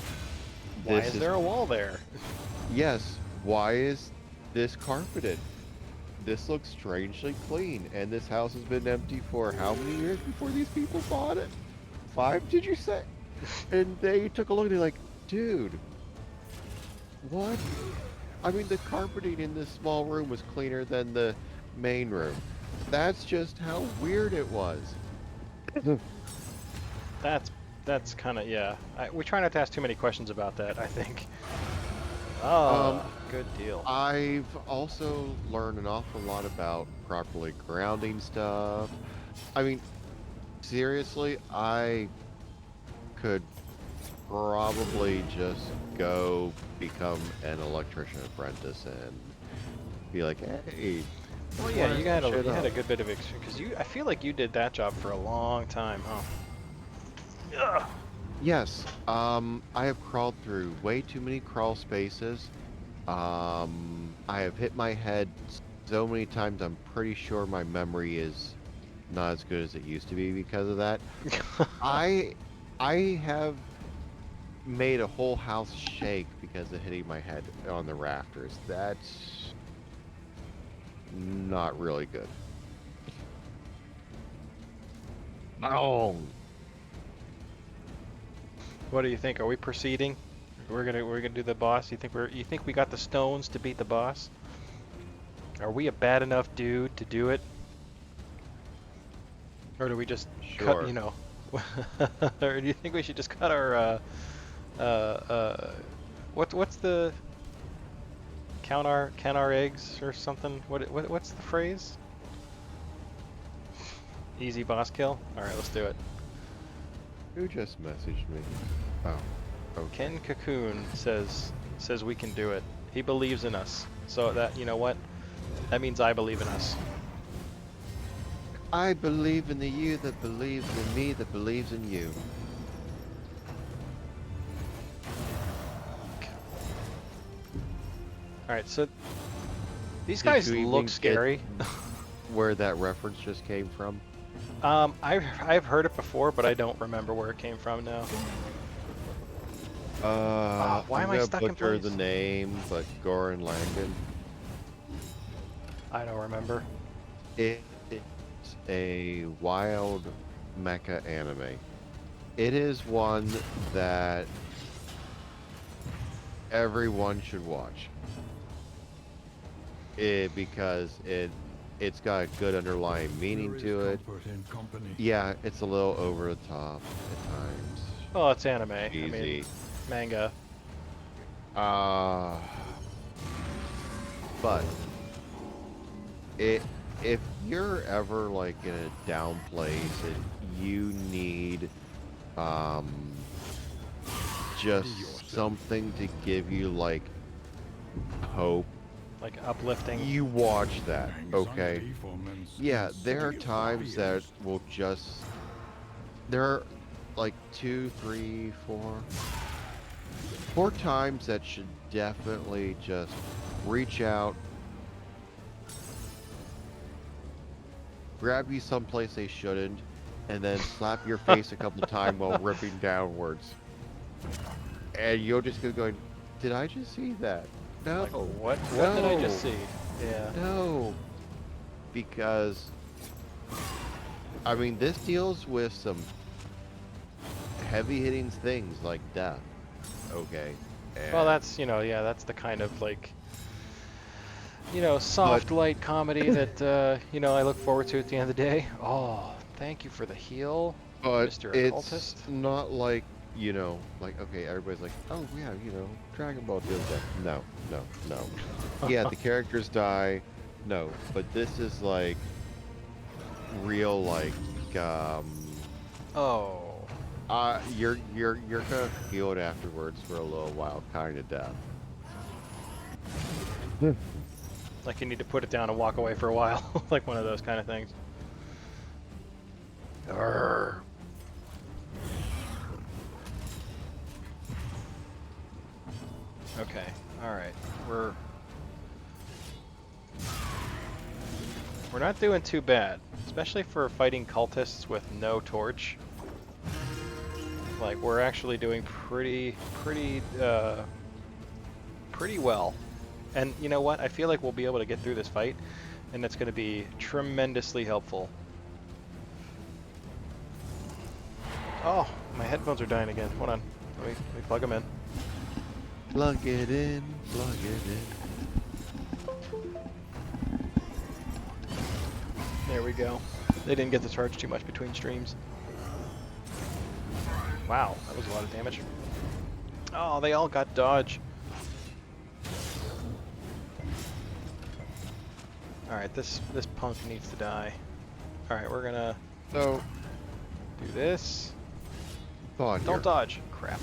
Why is there a wall there? yes, why is this carpeted? this looks strangely clean, and this house has been empty for how many years before these people bought it? 5, did you say? And they took a look and they're like, dude, what? I mean, the carpeting in this small room was cleaner than the main room. That's just how weird it was. That's kind of, yeah. We try not to ask too many questions about that, I think. Oh, good deal. I've also learned an awful lot about properly grounding stuff. I mean, seriously, I could probably just go become an electrician apprentice and be like, hey. Well, yeah, you had shut a good bit of experience because I feel like you did that job for a long time, huh? Ugh. Yes, I have crawled through way too many crawl spaces. I have hit my head so many times, I'm pretty sure my memory is not as good as it used to be because of that. I have made a whole house shake because of hitting my head on the rafters. That's not really good. Oh. What do you think? Are we proceeding? We're gonna do the boss. You think we got the stones to beat the boss? Are we a bad enough dude to do it? Or do we just Sure. cut, you know? Or do you think we should just cut our what's the count our eggs or something? What's the phrase? Easy boss kill? All right, let's do it. Who just messaged me? Oh, okay. Ken Cocoon says we can do it. He believes in us. So that, you know what? That means I believe in us. I believe in the you that believes in me that believes in you. All right, so these Did guys you even look get scary. Where that reference just came from? I've heard it before, but I don't remember where it came from now. Why I'm am I gonna stuck in butcher place? the name, but Goran Langdon. I don't remember. It's a wild mecha anime. It is one that everyone should watch. Because it's got a good underlying meaning There is to it. comfort in company. Yeah, it's a little over the top at times. Well, it's anime. I Easy. mean, manga. But if you're ever like in a down place and you need just something to give you like hope, Like uplifting. you watch that, okay? Anxiety for men's Yeah, there are insidious times that warriors. will just there are like 2, 3, 4 times that should definitely just reach out, grab you someplace they shouldn't, and then slap your face a couple times while ripping downwards. And you'll just go going, did I just see that? No. Like, what did I just see? Yeah. No. Because, I mean, this deals with some heavy-hitting things like death. Okay. Well, And- that's, yeah, that's the kind of like, soft light comedy that, I look forward to at the end of the day. Oh, thank you for the heal, But Mr. it's Occultist. not like, like, okay, everybody's like, oh, yeah, Dragon Ball does that. No, no, no. Yeah, the characters die. No, but this is like real, like, Oh. you're gonna feel it afterwards for a little while, kind of death. Like you need to put it down and walk away for a while. Like one of those kind of things. Arrgh. Okay, alright. We're not doing too bad. Especially for fighting cultists with no torch. Like, we're actually doing pretty well. And you know what? I feel like we'll be able to get through this fight and it's going to be tremendously helpful. Oh, my headphones are dying again. Hold on. Let me plug them in. Plug it in, plug it in. There we go. They didn't get to charge too much between streams. Wow, that was a lot of damage. Oh, they all got dodge. Alright, this punk needs to die. Alright, we're gonna So, do this. thought here. Don't dodge. Crap.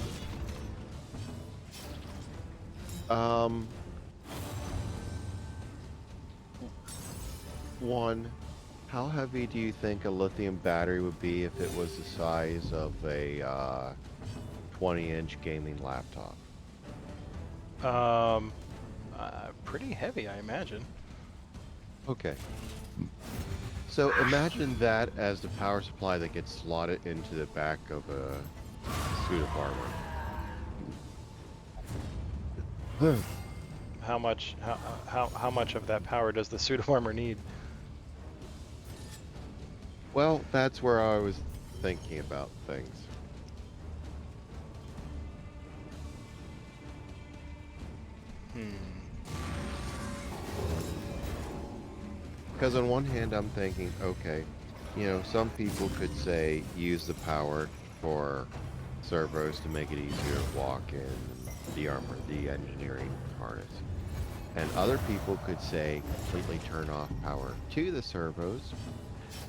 One, how heavy do you think a lithium battery would be if it was the size of a 20-inch gaming laptop? Pretty heavy, I imagine. Okay. So imagine that as the power supply that gets slotted into the back of a suit of armor. How much of that power does the suit of armor need? Well, that's where I was thinking about things. Because on one hand, I'm thinking, okay, you know, some people could say use the power for servos to make it easier to walk in the armor, the engineering harness. And other people could say completely turn off power to the servos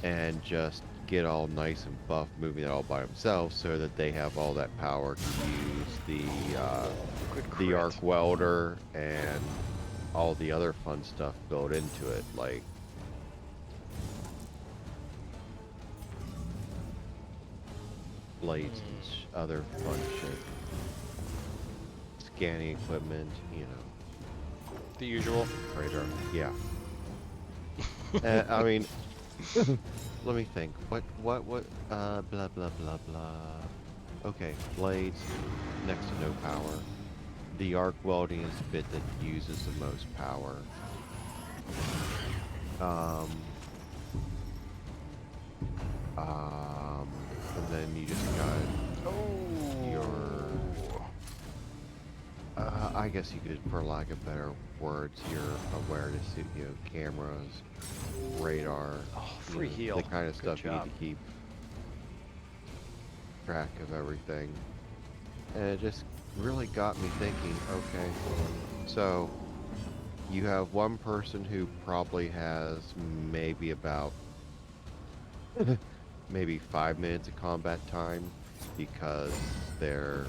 and just get all nice and buff moving it all by themselves so that they have all that power to use the arc welder and all the other fun stuff built into it, like blades and other fun shit. Scanning equipment, you know. The usual. Radar, yeah. I mean, let me think. What, blah, blah, blah, blah. Okay, blades, next to no power. The arc welding is the bit that uses the most power. And then you just got your, I guess you could, for lack of better words, your awareness, you know, cameras, radar, free you know, heal. the kind of Good stuff you job. need to keep track of everything. And it just really got me thinking, okay, so you have one person who probably has maybe about maybe 5 minutes of combat time because they're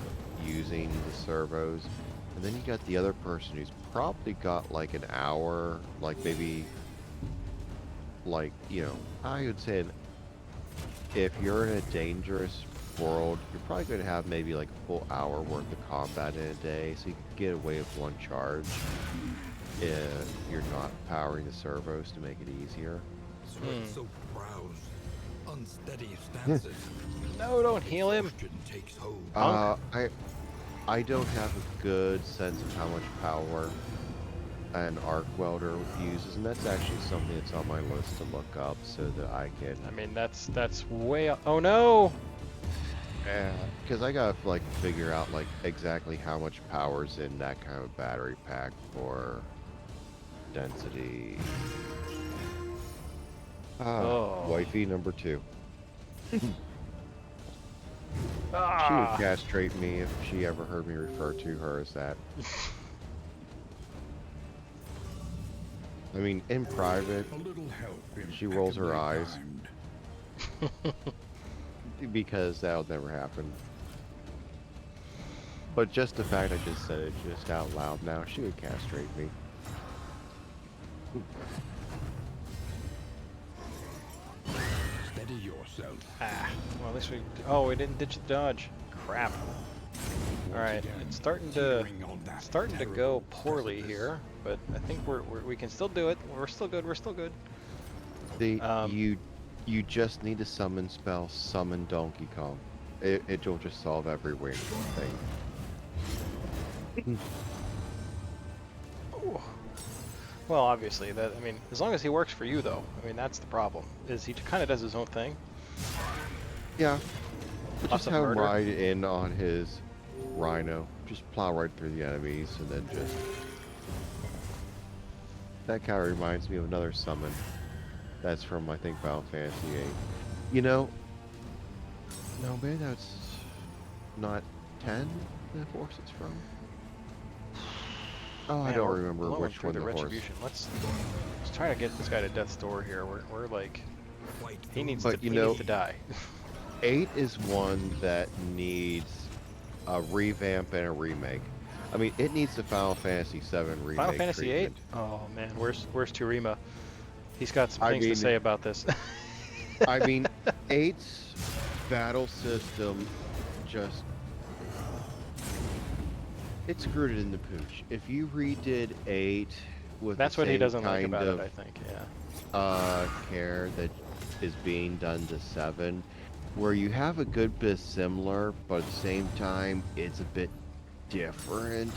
using the servos, and then you got the other person who's probably got like an hour, like maybe, like, you know, I would say if you're in a dangerous world, you're probably going to have maybe like a full hour worth of combat in a day, so you can get away with one charge if you're not powering the servos to make it easier. So browse, unsteady stances. No, don't heal him. Exhaustion takes hold. I don't have a good sense of how much power an arc welder uses, and that's actually something that's on my list to look up so that I can. I mean, that's way. Oh no! Because I gotta like figure out like exactly how much power's in that kind of battery pack for density. Wifey number 2. She would castrate me if she ever heard me refer to her as that. I mean, in private, A little help she rolls her impeccably eyes timed. because that'll never happen. But just the fact I just said it just out loud now, she would castrate me. Steady yourself. Well, at least we didn't ditch the dodge. Crap. All right, it's starting to go poorly here, but I think we can still do it. We're still good. We're still good. You just need to summon spell, summon Donkey Kong. It'll just solve every weird thing. Well, Well, obviously that. I mean, as long as he works for you, though. I mean, that's the problem. Is he kind of does his own thing? Yeah, but Lots just of have him murder. ride in on his rhino. Just plow right through the enemies, and then just... That kind of reminds me of another summon. That's from, I think, Final Fantasy VIII. You know, no, maybe that's not 10 the horse is from? Oh, I Man, don't we're remember blowing which through one the the horse. retribution. Let's try to get this guy to death's door here. We're like, Fight he through. needs But, to die. 8 is one that needs a revamp and a remake. I mean, it needs the Final Fantasy VII remake Final Fantasy VIII. treatment. Oh man, where's Turima? He's got some I things to mean, say about this. I mean, 8's battle system just... It screwed it in the pooch. If you redid 8 with That's the what he same doesn't like kind about of it, I think. Yeah. care that is being done to 7, where you have a good bit similar, but at the same time, it's a bit different.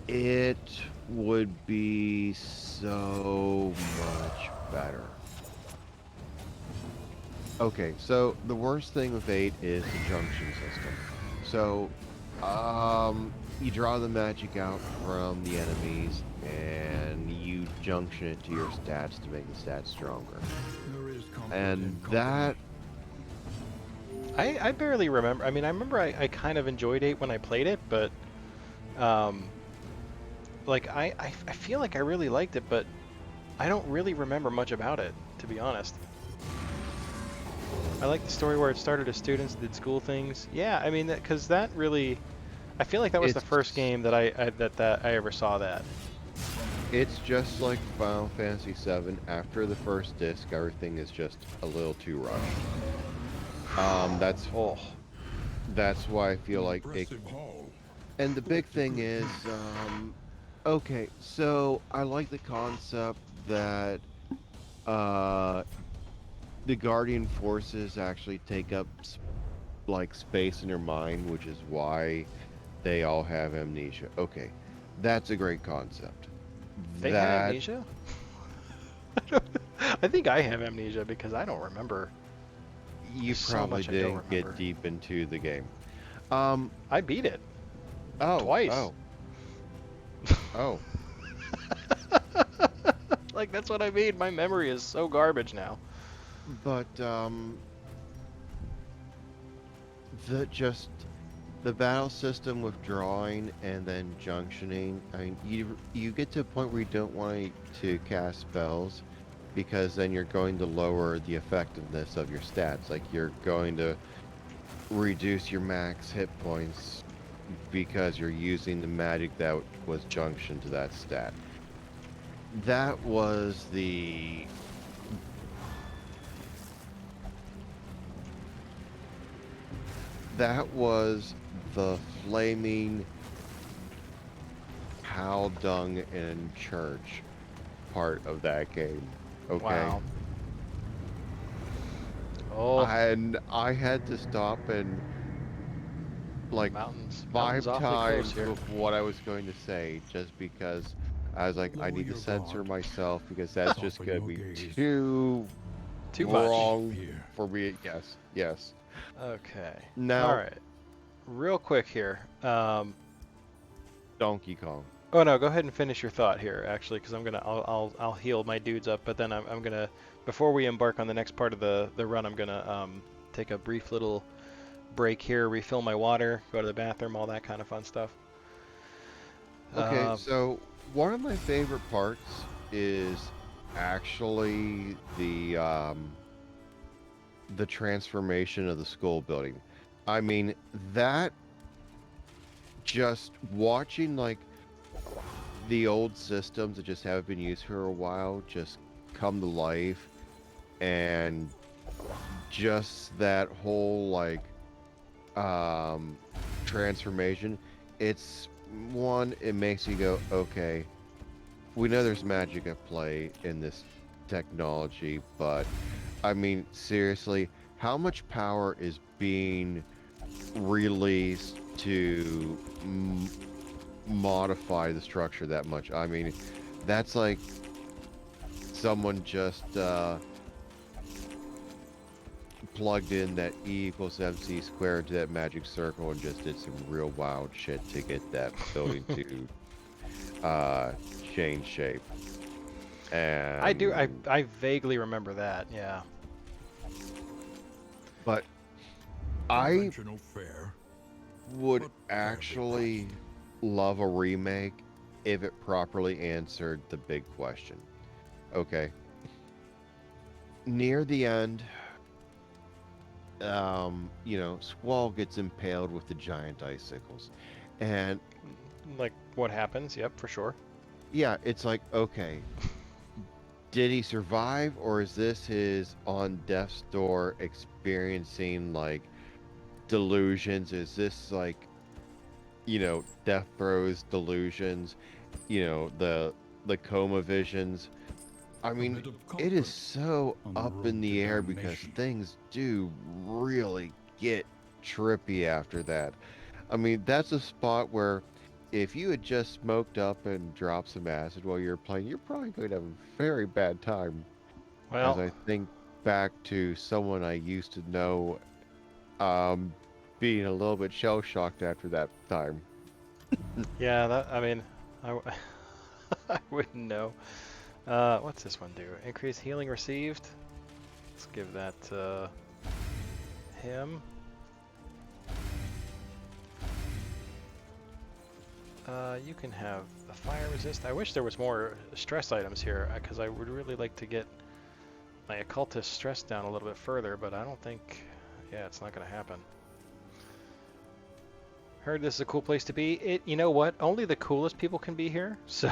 It would be so much better. Okay, so the worst thing with 8 is the junction system. So, you draw the magic out from the enemies, and you junction it to your stats to make the stats stronger. There is comfort And in that... I barely remember. I mean, I remember I kind of enjoyed 8 when I played it, but like I feel like I really liked it, but I don't really remember much about it, to be honest. I like the story where it started as students did school things. Yeah, I mean, because that really, I feel like that was the It's first game that I ever saw that. It's just like Final Fantasy VII. After the first disc, everything is just a little too rushed. That's why I feel like it. impressive haul. And the big thing is, okay, so I like the concept that the Guardian forces actually take up like space in your mind, which is why they all have amnesia. Okay, that's a great concept. They have amnesia? I think I have amnesia because I don't remember. You There's so probably much I don't didn't get remember. deep into the game. I beat it. Oh, Twice. Oh. Like, that's what I mean. My memory is so garbage now. But the battle system with drawing and then junctioning. I mean, you get to a point where you don't want to cast spells, because then you're going to lower the effectiveness of your stats. Like, you're going to reduce your max hit points because you're using the magic that was junctioned to that stat. That was the flaming Hal Dung and Church part of that game. Okay. Wow. Oh, And I had to stop and like mountains 5 awfully close times here. with what I was going to say, just because I was like, I Lower need to your censor guard. myself, because that's just Soften gonna your be gaze. too Too much. wrong Fear. for me. Yes, yes. Okay. Now, All right. Real quick here. Donkey Kong. Oh no, go ahead and finish your thought here, actually, because I'll heal my dudes up, but then I'm gonna, before we embark on the next part of the run, I'm gonna take a brief little break here, refill my water, go to the bathroom, all that kind of fun stuff. Okay, so one of my favorite parts is actually the transformation of the school building. I mean, that, just watching like the old systems that just haven't been used for a while just come to life, and just that whole like transformation, it's one, it makes you go, okay, we know there's magic at play in this technology, but I mean, seriously, how much power is being released to modify the structure that much. I mean, that's like someone just plugged in that E equals MC squared to that magic circle and just did some real wild shit to get that building to change shape. I do. And I vaguely remember that. Yeah. but I Conventional fare. would But actually love a remake if it properly answered the big question. Okay. Near the end, Squall gets impaled with the giant icicles. And Like what happens? Yep, for sure. yeah, it's like, okay, did he survive, or is this his on death's door experiencing like delusions? Is this like, death throes delusions, the coma visions? I A mean, bit of it is comfort so on the up road in to the air because damnation. things do really get trippy after that. I mean, that's a spot where if you had just smoked up and dropped some acid while you're playing, you're probably going to have a very bad time. As Well, I think back to someone I used to know, um, being a little bit shell shocked after that time. yeah. That. I mean, I wouldn't know. What's this one do? Increase healing received. Let's give that to him. You can have the fire resist. I wish there was more stress items here, because I would really like to get my occultist stress down a little bit further, but I don't think, yeah, it's not going to happen. Heard this is a cool place to be. You know what? Only the coolest people can be here, so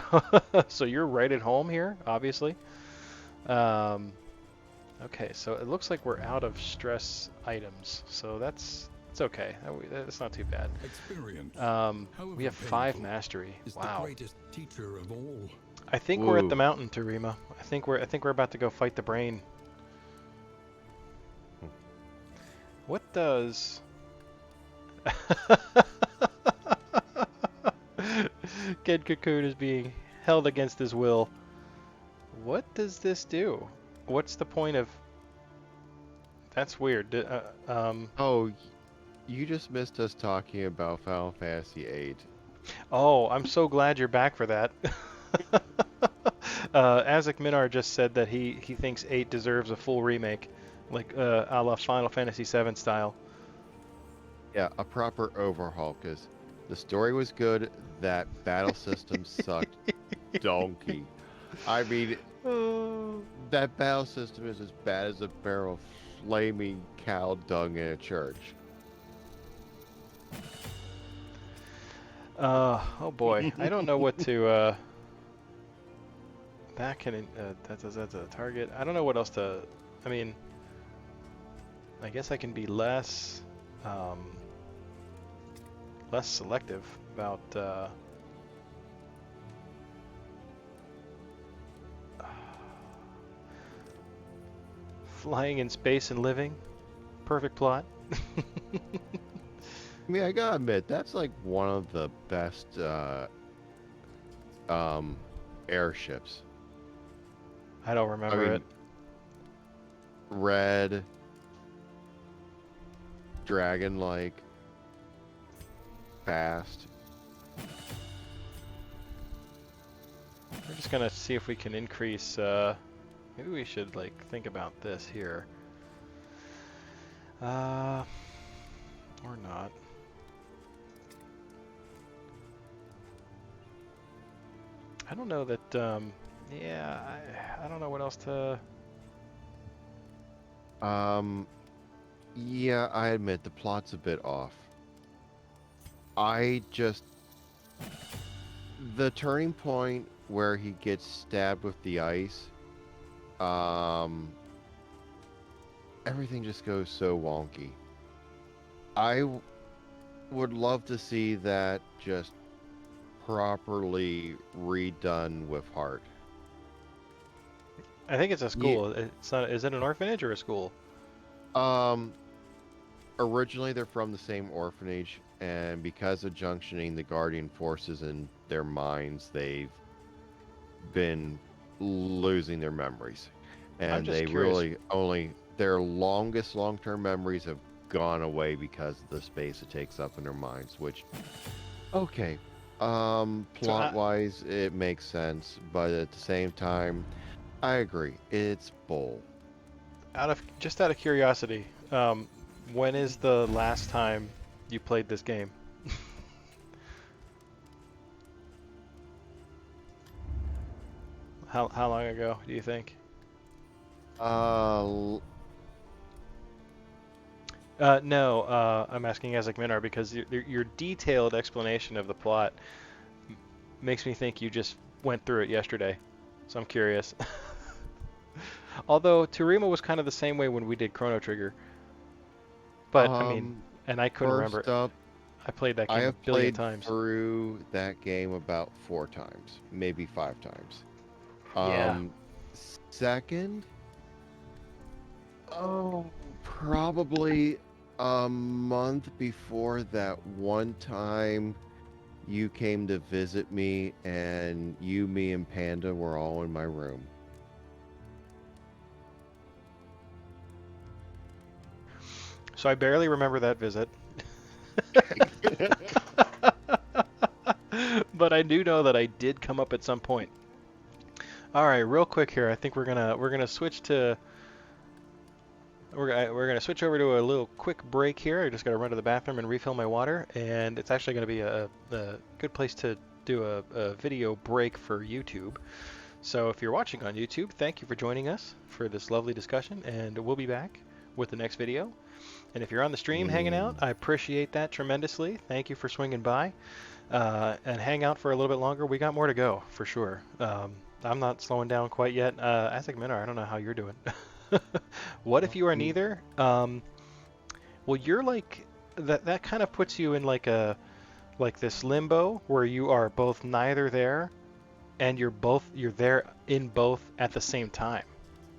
so you're right at home here, obviously. Um, okay, so it looks like we're out of stress items, so it's okay. That's not too bad. Experience, We however have 5 painful, mastery. is the Wow. greatest teacher of all. I think we're at the Woo. mountain, Tarima. I think we're about to go fight the brain. What does Kid Cocoon is being held against his will? What does this do? What's the point of? That's weird. Oh, you just missed us talking about Final Fantasy VIII. Oh, I'm so glad you're back for that. AzicMinar just said that he thinks 8 deserves a full remake, like a la Final Fantasy VII style. Yeah, a proper overhaul, because the story was good, that battle system sucked donkey. I mean, Oh. that battle system is as bad as a barrel of flaming cow dung in a church. Oh boy, I don't know what to. That can that's a target. I don't know what else to. I mean, I guess I can be um, less selective about. Flying in space and living. Perfect plot. I mean, I gotta admit, that's like one of the best um, airships. I don't I remember it. mean, red, dragon-like, fast. We're just gonna see if we can increase. Maybe we should like think about this here. Or not. I don't know that. Yeah, I don't know what else to. Yeah, I admit the plot's a bit off. I just the turning point where he gets stabbed with the ice, um, everything just goes so wonky. Would love to see that just properly redone with heart. I think it's a Yeah. school. It's not. Is it an orphanage or a school? Um, Originally they're from the same orphanage, and because of junctioning the guardian forces in their minds, they've been losing their memories. I'm And just they curious. really only, their longest long term memories have gone away because of the space it takes up in their minds, which, okay, So plot wise, it makes sense, but at the same time, I agree. It's bull. out of curiosity, when is the last time you played this game? How long ago do you think? Uh, No, I'm asking AzicMinar because your detailed explanation of the plot makes me think you just went through it yesterday. So I'm curious. Although Turima was kind of the same way when we did Chrono Trigger. But I mean, um, and I couldn't remember. first up, I played that I game a have billion played times. through that game about 4 times, maybe 5 times. Yeah. Um, Second, oh, probably a month before that one time you came to visit me, and you, me, and Panda were all in my room. So I barely remember that visit. But I do know that I did come up at some point. All right, real quick here. I think we're gonna switch to we're gonna switch over to a little quick break here. I just gotta run to the bathroom and refill my water, and it's actually gonna be a good place to do a video break for YouTube. So if you're watching on YouTube, thank you for joining us for this lovely discussion, and we'll be back with the next video. And if you're on the stream hanging out, Mm. I appreciate that tremendously. Thank you for swinging by and hang out for a little bit longer. We got more to go for sure. I'm not slowing down quite yet. AzicMinar, I don't know how you're doing. What if you are Mm. neither? Well, you're like that. That kind of puts you in like this limbo where you are both neither there, and you're there in both at the same time.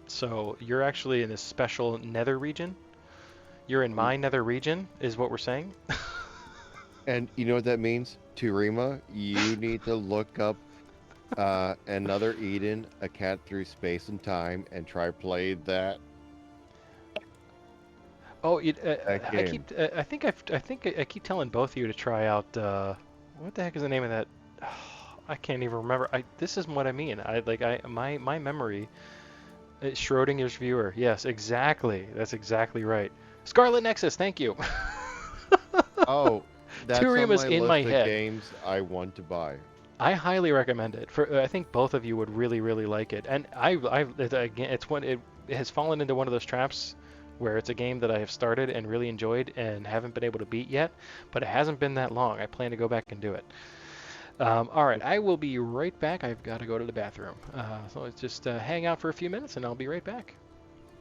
So you're actually in a special nether region. You're in my nether region, is what we're saying. And you know what that means? Turima, you need to look up another Eden, A Cat Through Space and Time, and try play Oh, that I game. keep. I think I keep telling both of you to try out. What the heck is the name of that? I can't even remember. This is what I mean. My memory. Schrodinger's viewer. Yes, exactly. That's exactly right. Scarlet Nexus. Thank you. Oh, that's on Turima's my in my list of head. games I want to buy. I highly recommend it. I think both of you would really, really like it. And again, it has fallen into one of those traps where it's a game that I have started and really enjoyed and haven't been able to beat yet, but it hasn't been that long. I plan to go back and do it. All right, I will be right back. I've got to go to the bathroom. So let's just hang out for a few minutes and I'll be right back.